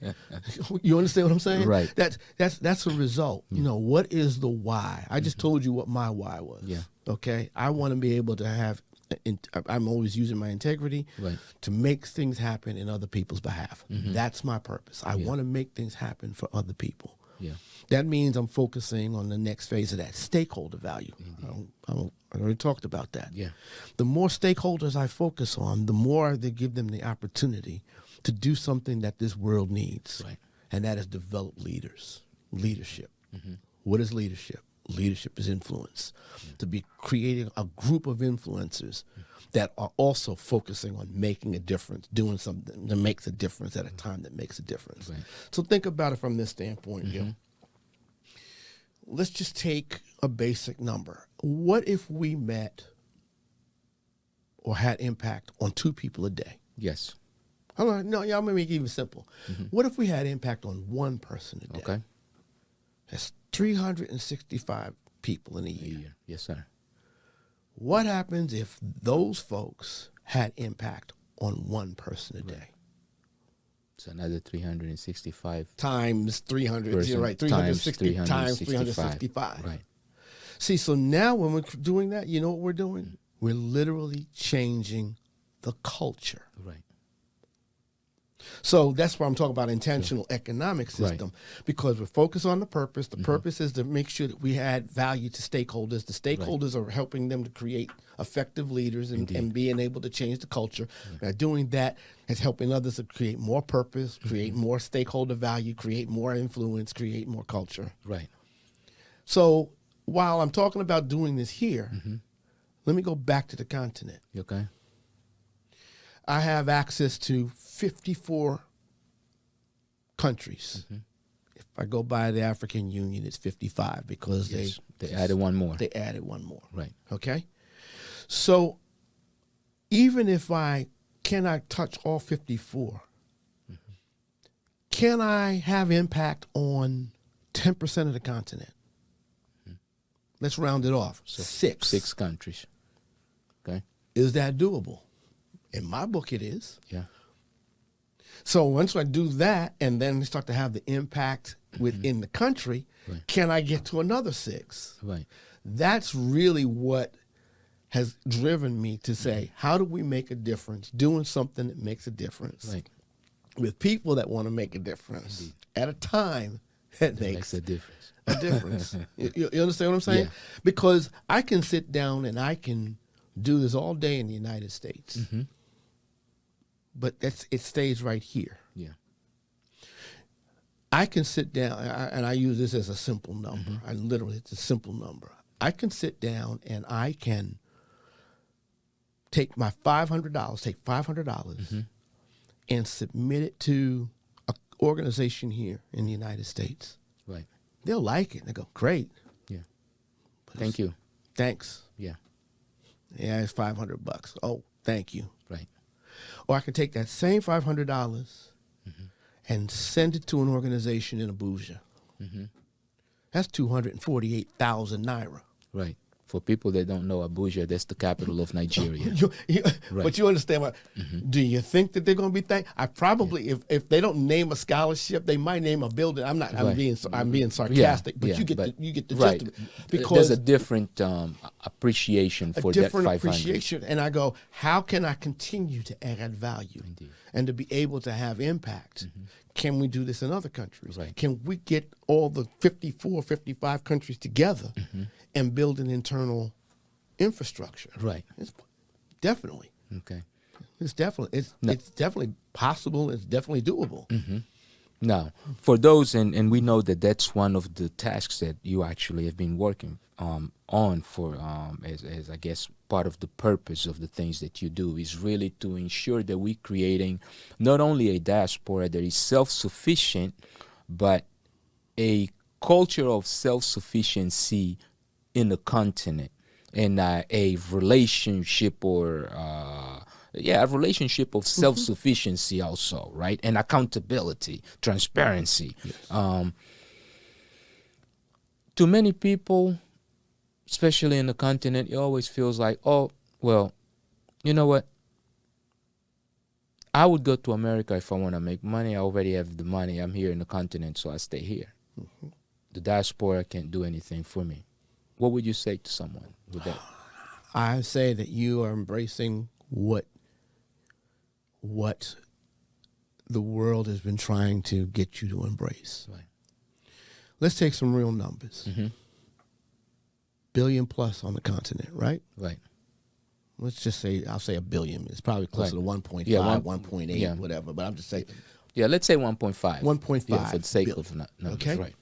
You understand what I'm saying? Right. That's a result. What is the why? I just told you what my why was. Yeah. Okay? I want to be able to have, I'm always using my integrity to make things happen in other people's behalf. That's my purpose. I want to make things happen for other people. Yeah. That means I'm focusing on the next phase of that, stakeholder value. I already talked about that. Yeah. The more stakeholders I focus on, the more they give them the opportunity to do something that this world needs. Right. And that is develop leadership. What is leadership? Leadership is influence. To be creating a group of influencers that are also focusing on making a difference, doing something that makes a difference at a time that makes a difference. Right. So think about it from this standpoint, Gil. Let's just take a basic number. What if we met or had impact on 2 people a day? Yes. I'm going to make it even simple. What if we had impact on 1 person a day? Okay. That's 365 people in a year. Yes, sir. What happens if those folks had impact on 1 person a day? It's another 365 times 300. You're right. 360 times 365. Right. See, so now when we're doing that, you know what we're doing? We're literally changing the culture. Right. So that's why I'm talking about intentional economic system, because we're focused on the purpose. The purpose is to make sure that we add value to stakeholders. The stakeholders are helping them to create effective leaders and being able to change the culture. By doing that, it's helping others to create more purpose, create more stakeholder value, create more influence, create more culture. Right. So while I'm talking about doing this here, let me go back to the continent. Okay. I have access to 54 countries. If I go by the African Union, it's 55 because they added one more. They added one more. Right. Okay? So even if I cannot touch all 54, can I have impact on 10% of the continent? Let's round it off. So Six. 6 countries. Okay. Is that doable? In my book, it is. Yeah. So once I do that and then start to have the impact within the country, can I get to another 6? Right. That's really what has driven me to say, how do we make a difference doing something that makes a difference with people that want to make a difference at a time that makes a difference. A difference. You understand what I'm saying? Yeah. Because I can sit down and I can do this all day in the United States. But it stays right here. Yeah. I can sit down, and I use this as a simple number. It's a simple number. I can sit down and I can take my $500, and submit it to an organization here in the United States. Right. They'll like it. They go, great. Yeah. Thank you. Thanks. Yeah. Yeah, it's $500. Oh, thank you. Right. Or I can take that same $500 and send it to an organization in Abuja. That's 248,000 naira. Right. For people that don't know, Abuja, that's the capital of Nigeria. But you understand what? Do you think that they're going to be I probably, if they don't name a scholarship, they might name a building. I'm being sarcastic, but you get the gist of it. Because there's a different appreciation for that 500. Appreciation, and I go, how can I continue to add value and to be able to have impact? Can we do this in other countries? Right. Can we get all the 54, 55 countries together and build an internal infrastructure? Right. Definitely. Okay. It's definitely possible. It's definitely doable. Now, for those, and we know that that's one of the tasks that you actually have been working on for, as I guess part of the purpose of the things that you do is really to ensure that we're creating not only a diaspora that is self-sufficient, but a culture of self-sufficiency in the continent, and a relationship a relationship of self-sufficiency also, right? And accountability, transparency. Yes. To many people, especially in the continent, it always feels like, oh, well, you know what? I would go to America if I want to make money. I already have the money. I'm here in the continent, so I stay here. The diaspora can't do anything for me. What would you say to someone with that? I say that you are embracing what the world has been trying to get you to embrace. Right. Let's take some real numbers. Billion plus on the continent, right? Right. Let's just say, I'll say a billion. It's probably closer to 1.5, 1.8, whatever. But I'm just saying. Yeah, let's say 1.5. 1.5. Yeah, for the sake billion. of numbers. Okay. Right.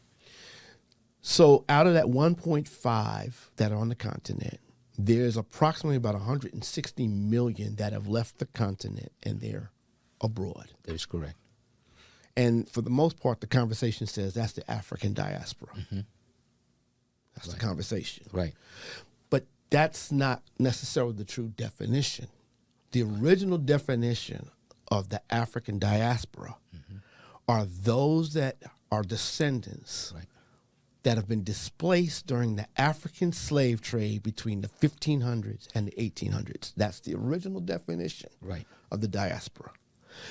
So out of that 1.5 that are on the continent, there's approximately about 160 million that have left the continent and they're abroad. That is correct. And for the most part, the conversation says that's the African diaspora. That's the conversation. Right. But that's not necessarily the true definition. The original definition of the African diaspora are those that are descendants that have been displaced during the African slave trade between the 1500s and the 1800s. That's the original definition of the diaspora.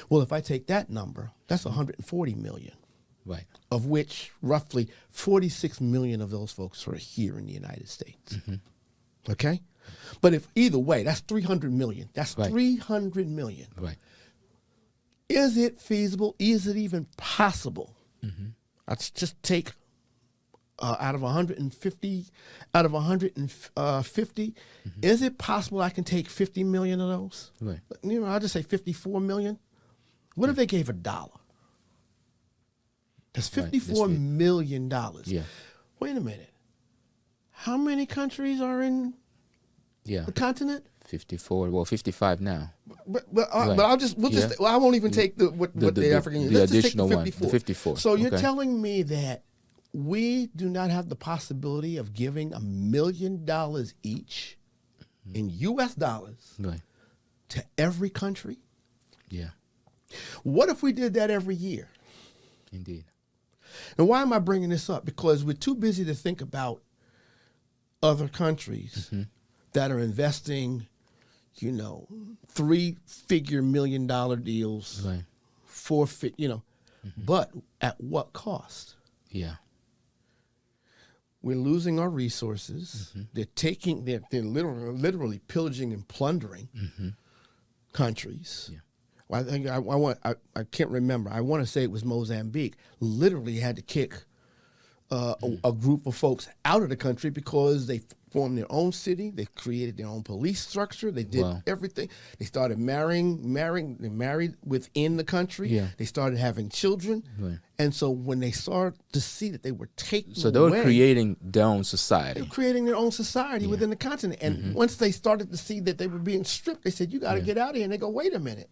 Well, if I take that number, that's 140 million. Right. Of which roughly 46 million of those folks are here in the United States. Okay? But if either way, that's 300 million. That's 300 million. Right. Is it feasible? Is it even possible? Let's just take out of 150, is it possible I can take 50 million of those? Right. I'll just say 54 million. What if they gave $1? That's $54 million. Yeah. Wait a minute. How many countries are in the continent? 54. Well, 55 now. But I won't even take the African Union. The Let's just take additional the one, 54. the 54. So you're telling me that we do not have the possibility of giving $1 million each in U.S. dollars to every country? Yeah. What if we did that every year? Indeed. And why am I bringing this up? Because we're too busy to think about other countries that are investing, 3-figure $1 million deals, but at what cost? Yeah. We're losing our resources. They're literally pillaging and plundering countries. Yeah. Well, I can't remember. I want to say it was Mozambique. Literally had to kick a group of folks out of the country because they formed their own city. They created their own police structure. They did everything. They started marrying. They married within the country. Yeah. They started having children. Right. And so when they started to see that they were taking So they were creating their own society. They were creating their own society within the continent. And once they started to see that they were being stripped, they said, you got to get out of here. And they go, wait a minute.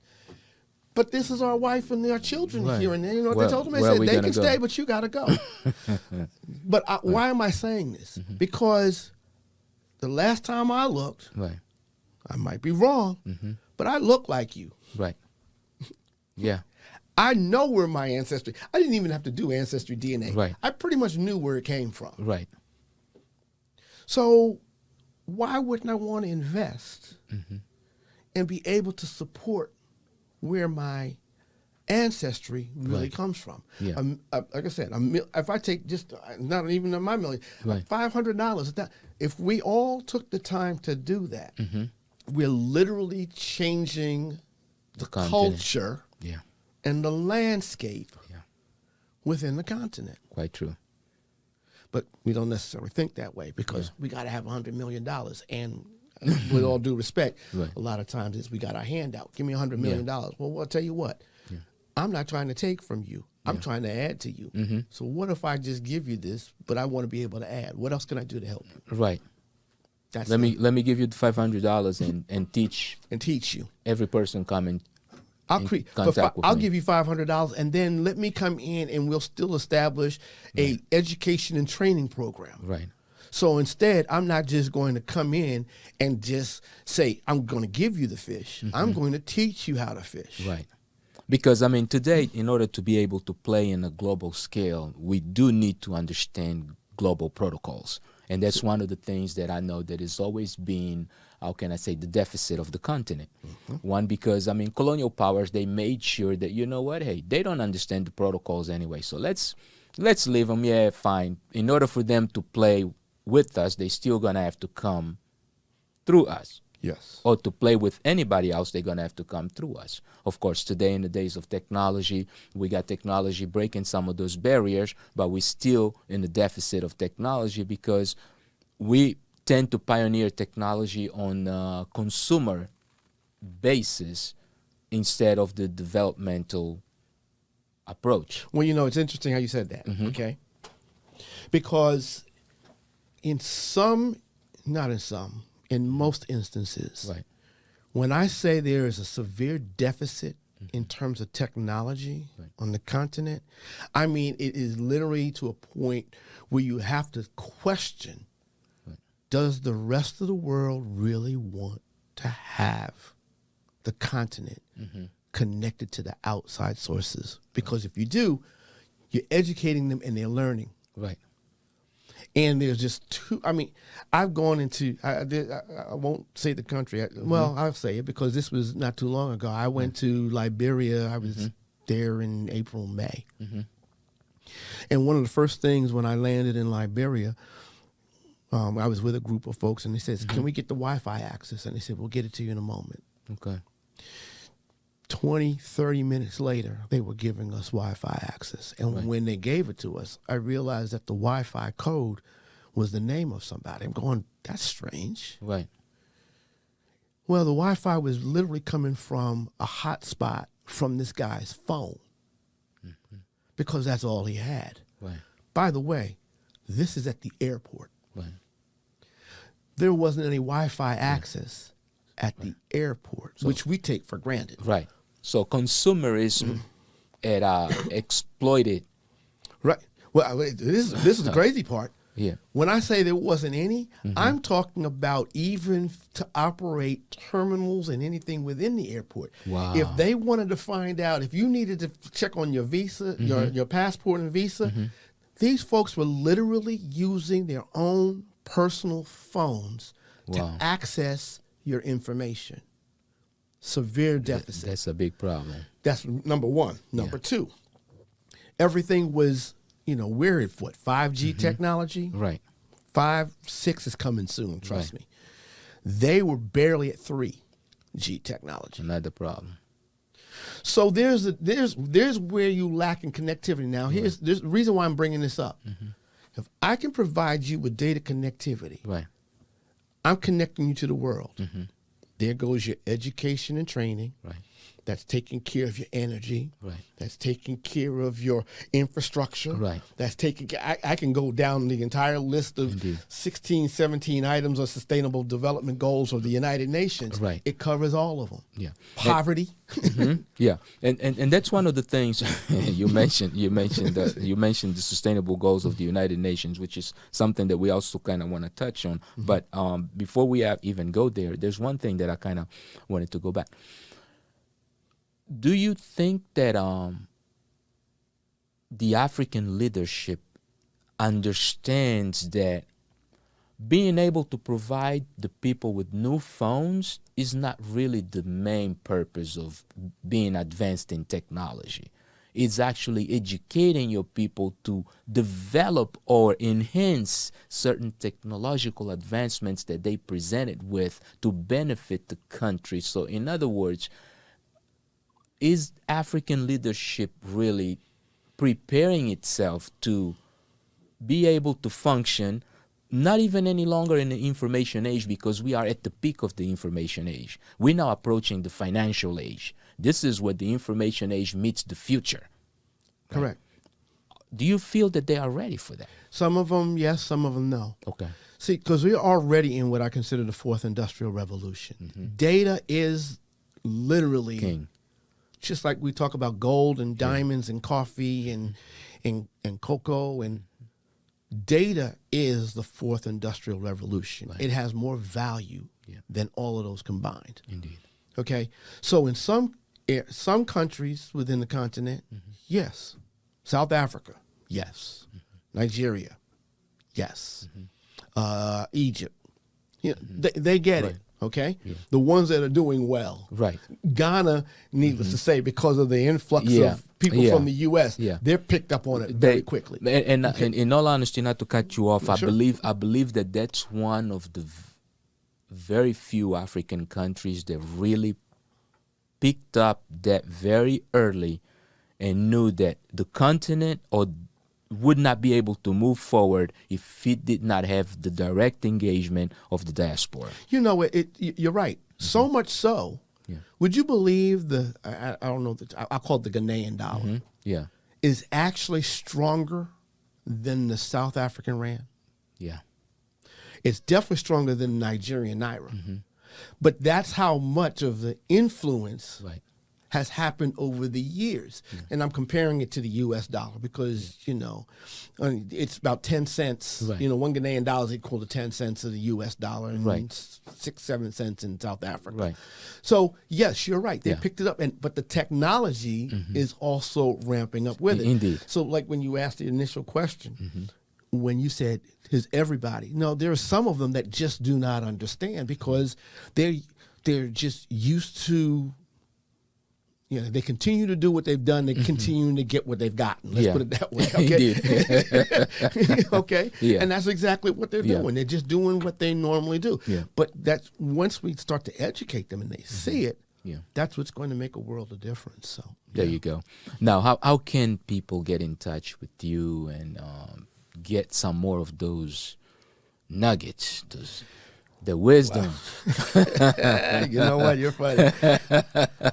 But this is our wife and our children here. And they told them? They said, they can stay, but you got to go. But why am I saying this? Because the last time I looked, I might be wrong, but I look like you. Right. Yeah. I know where my ancestry, I didn't even have to do ancestry DNA. Right. I pretty much knew where it came from. Right. So why wouldn't I want to invest and be able to support where my ancestry really comes from? Yeah. Like I said, if I take just, not even my million, $500, if we all took the time to do that, we're literally changing the culture and the landscape within the continent. Quite true. But we don't necessarily think that way because we got to have $100 million. And with all due respect, a lot of times we got our hand out. Give me $100 million. Well, I'll tell you what. I'm not trying to take from you. I'm trying to add to you. So what if I just give you this, but I want to be able to add? What else can I do to help you? Right. Let me give you the $500 and teach you. Every person coming. I'll give you $500 and then let me come in and we'll still establish a education and training program. Right. So instead, I'm not just going to come in and just say, I'm going to give you the fish. I'm going to teach you how to fish. Right. Because, today, in order to be able to play in a global scale, we do need to understand global protocols. And that's one of the things that I know that has always been, how can I say, the deficit of the continent. One, because, colonial powers, they made sure that, you know what, hey, they don't understand the protocols anyway. So let's leave them, fine. In order for them to play with us, they still going to have to come through us. Yes. Or to play with anybody else, they're going to have to come through us. Of course, today in the days of technology, we got technology breaking some of those barriers, but we're still in the deficit of technology because we tend to pioneer technology on a consumer basis instead of the developmental approach. Well, it's interesting how you said that, okay? Because in most instances, when I say there is a severe deficit in terms of technology on the continent, it is literally to a point where you have to question, does the rest of the world really want to have the continent connected to the outside sources? Because if you do, you're educating them and they're learning. Right. And there's just too, I've gone into, I won't say the country. Well, I'll say it because this was not too long ago. I went to Liberia. I was there in April, May. And one of the first things when I landed in Liberia, I was with a group of folks and they said, can we get the Wi-Fi access? And they said, we'll get it to you in a moment. Okay. 20, 30 minutes later, they were giving us Wi-Fi access. And when they gave it to us, I realized that the Wi-Fi code was the name of somebody. I'm going, that's strange. Right. Well, the Wi-Fi was literally coming from a hotspot from this guy's phone because that's all he had. Right. By the way, this is at the airport. Right. There wasn't any Wi-Fi access at the airport, which we take for granted. Right. So consumerism exploited. Right. Well, this is the crazy part. Yeah. When I say there wasn't any, I'm talking about even to operate terminals and anything within the airport. Wow. If they wanted to find out, if you needed to check on your visa, your passport and visa, these folks were literally using their own personal phones to access your information. Severe deficit. That's a big problem. That's number one. Number two, everything was, we're at 5G technology? Right. 5, 6 is coming soon, trust me. They were barely at 3G technology. Another problem. So there's where you lack in connectivity. Now, there's the reason why I'm bringing this up. If I can provide you with data connectivity, Right. I'm connecting you to the world. There goes your education and training. Right. That's taking care of your energy. Right. That's taking care of your infrastructure. Right. That's taking. I can go down the entire list of 16, 17 items of sustainable development goals of the United Nations. Right. It covers all of them. Yeah. Poverty. Yeah, and that's one of the things you mentioned. You mentioned the sustainable goals of the United Nations, which is something that we also kind of want to touch on. But before we even go there, there's one thing that I kind of wanted to go back. Do you think that the African leadership understands that being able to provide the people with new phones is not really the main purpose of being advanced in technology? It's actually educating your people to develop or enhance certain technological advancements that they presented with to benefit the country. So in other words, is African leadership really preparing itself to be able to function, not even any longer in the information age, because we are at the peak of the information age. We're now approaching the financial age. This is where the information age meets the future. Right? Correct. Do you feel that they are ready for that? Some of them, yes. Some of them, no. Okay. See, because we're already in what I consider the fourth industrial revolution. Data is literally King. Just like we talk about gold and diamonds and coffee and cocoa, and data is the fourth industrial revolution. Right. It has more value than all of those combined. Indeed. Okay, so in some countries within the continent, yes. South Africa, yes. Nigeria, yes. Egypt, they get it. Okay, the ones that are doing well. Right. Ghana, needless to say, because of the influx of people from the U.S., they're picked up on it very quickly. And in all honesty, not to cut you off, I believe that that's one of the very few African countries that really picked up that very early and knew that the continent would not be able to move forward if it did not have the direct engagement of the diaspora. You're right. So much so, would you believe I don't know, I'll call it the Ghanaian dollar, is actually stronger than the South African rand? Yeah. It's definitely stronger than the Nigerian naira. But that's how much of the influence has happened over the years. And I'm comparing it to the U.S. dollar because, it's about 10 cents. Right. One Ghanaian dollar is equal to 10 cents of the U.S. dollar and 6, 7 cents in South Africa. Right. So, yes, you're right. They picked it up. But the technology is also ramping up with it. Indeed. So, like when you asked the initial question, when you said, is everybody? No, there are some of them that just do not understand because they're just used to, they continue to do what they've done. They continue to get what they've gotten. Let's put it that way. Okay. Indeed. Okay. Yeah. And that's exactly what they're doing. They're just doing what they normally do. Yeah. But that's once we start to educate them and they see it, Yeah. That's what's going to make a world of difference. So There you go. Now, how can people get in touch with you and get some more of those nuggets, the wisdom? You know what? You're funny.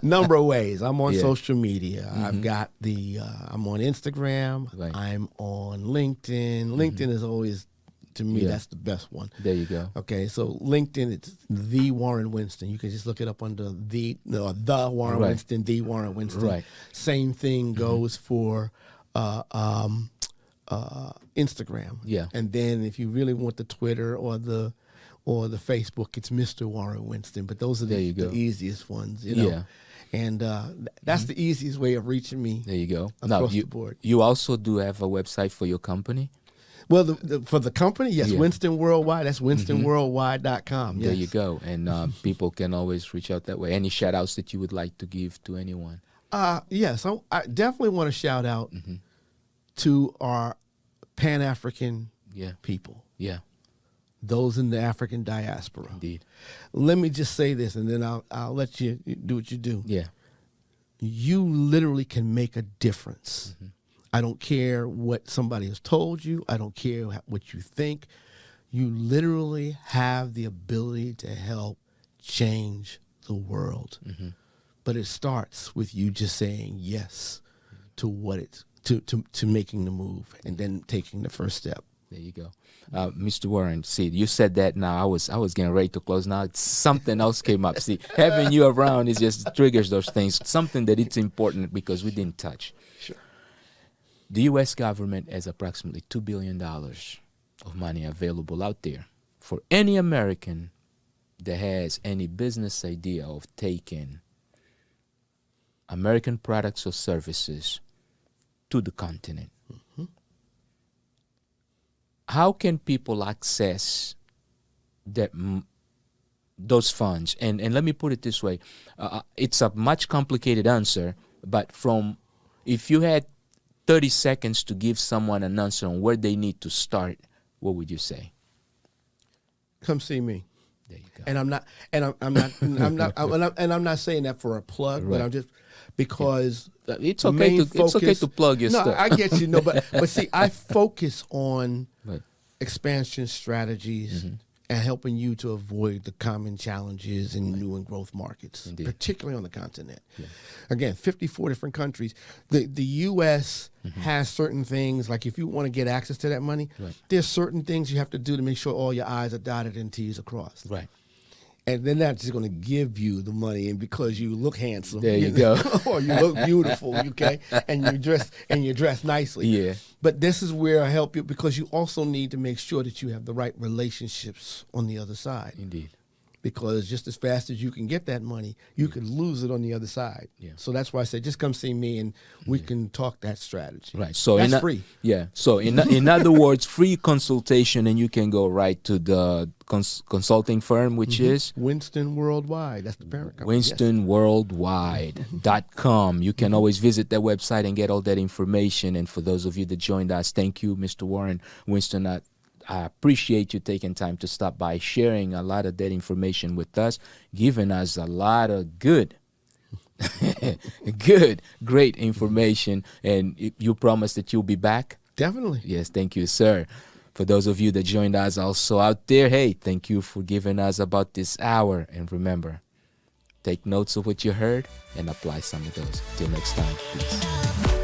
Number of ways. I'm on Yeah. social media. I've got I'm on Instagram. Right. I'm on LinkedIn. LinkedIn is always, to me, Yeah. that's the best one. There you go. Okay, so LinkedIn, it's the Warren Winston. You can just look it up under the Warren Right. Winston, the Warren Winston. Right. Same thing goes for Instagram. Yeah. And then if you really want the Twitter or the Facebook, it's Mr. Warren Winston. But those are There you the go. easiest ones, you know. Yeah. And that's the easiest way of reaching me. There you go. Across Now, the board. you also do have a website for your company? Well, for the company, yes, Yeah. Winston Worldwide. That's winstonworldwide.com. There Yes. you go. And people can always reach out that way. Any shout outs that you would like to give to anyone? Yes, I definitely want to shout out to our Pan-African Yeah. people, Yeah. those in the African diaspora. Indeed. Let me just say this, and then I'll let you do what you do. Yeah. You literally can make a difference. I don't care what somebody has told you. I don't care what you think. You literally have the ability to help change the world. But it starts with you just saying yes to what it's to making the move and then taking the first step. There you go. Mr. Warren, see, you said that now. I was getting ready to close. Now something else came up. See, having you around is just triggers those things. Something that it's important because we didn't touch. Sure. The U.S. government has approximately $2 billion of money available out there for any American that has any business idea of taking American products or services to the continent. How can people access those funds? And let me put it this way. It's a much complicated answer, but if you had 30 seconds to give someone an answer on where they need to start, what would you say? Come see me. There you go. And I'm not saying that for a plug, Right. but I'm just because It's the okay main to it's okay focus- to plug your no, stuff. I get you. No, but see, I focus on Right. expansion strategies and helping you to avoid the common challenges in new and growth markets, Indeed. particularly on the continent. Again, 54 different countries. The U.S. has certain things, like if you want to get access to that money, Right. there's certain things you have to do to make sure all your I's are dotted and T's are crossed. Right. And they're not just going to give you the money, and because you look handsome, There you know, go. or you look beautiful, okay, and you dress nicely. Yeah. But this is where I help you because you also need to make sure that you have the right relationships on the other side. Indeed. Because just as fast as you can get that money, you could lose it on the other side. Yeah. So that's why I say, just come see me and we can talk that strategy. Right. So that's free. Yeah. So in other words, free consultation, and you can go right to the consulting firm, which is Winston Worldwide. That's the parent company. Yes. winstonworldwide.com. You can always visit their website and get all that information. And for those of you that joined us, thank you, Mr. Warren. Winston, I appreciate you taking time to stop by, sharing a lot of that information with us, giving us a lot of great information. And you promise that you'll be back? Definitely. Yes, thank you, sir. For those of you that joined us also out there, hey, thank you for giving us about this hour. And remember, take notes of what you heard and apply some of those. Till next time, peace.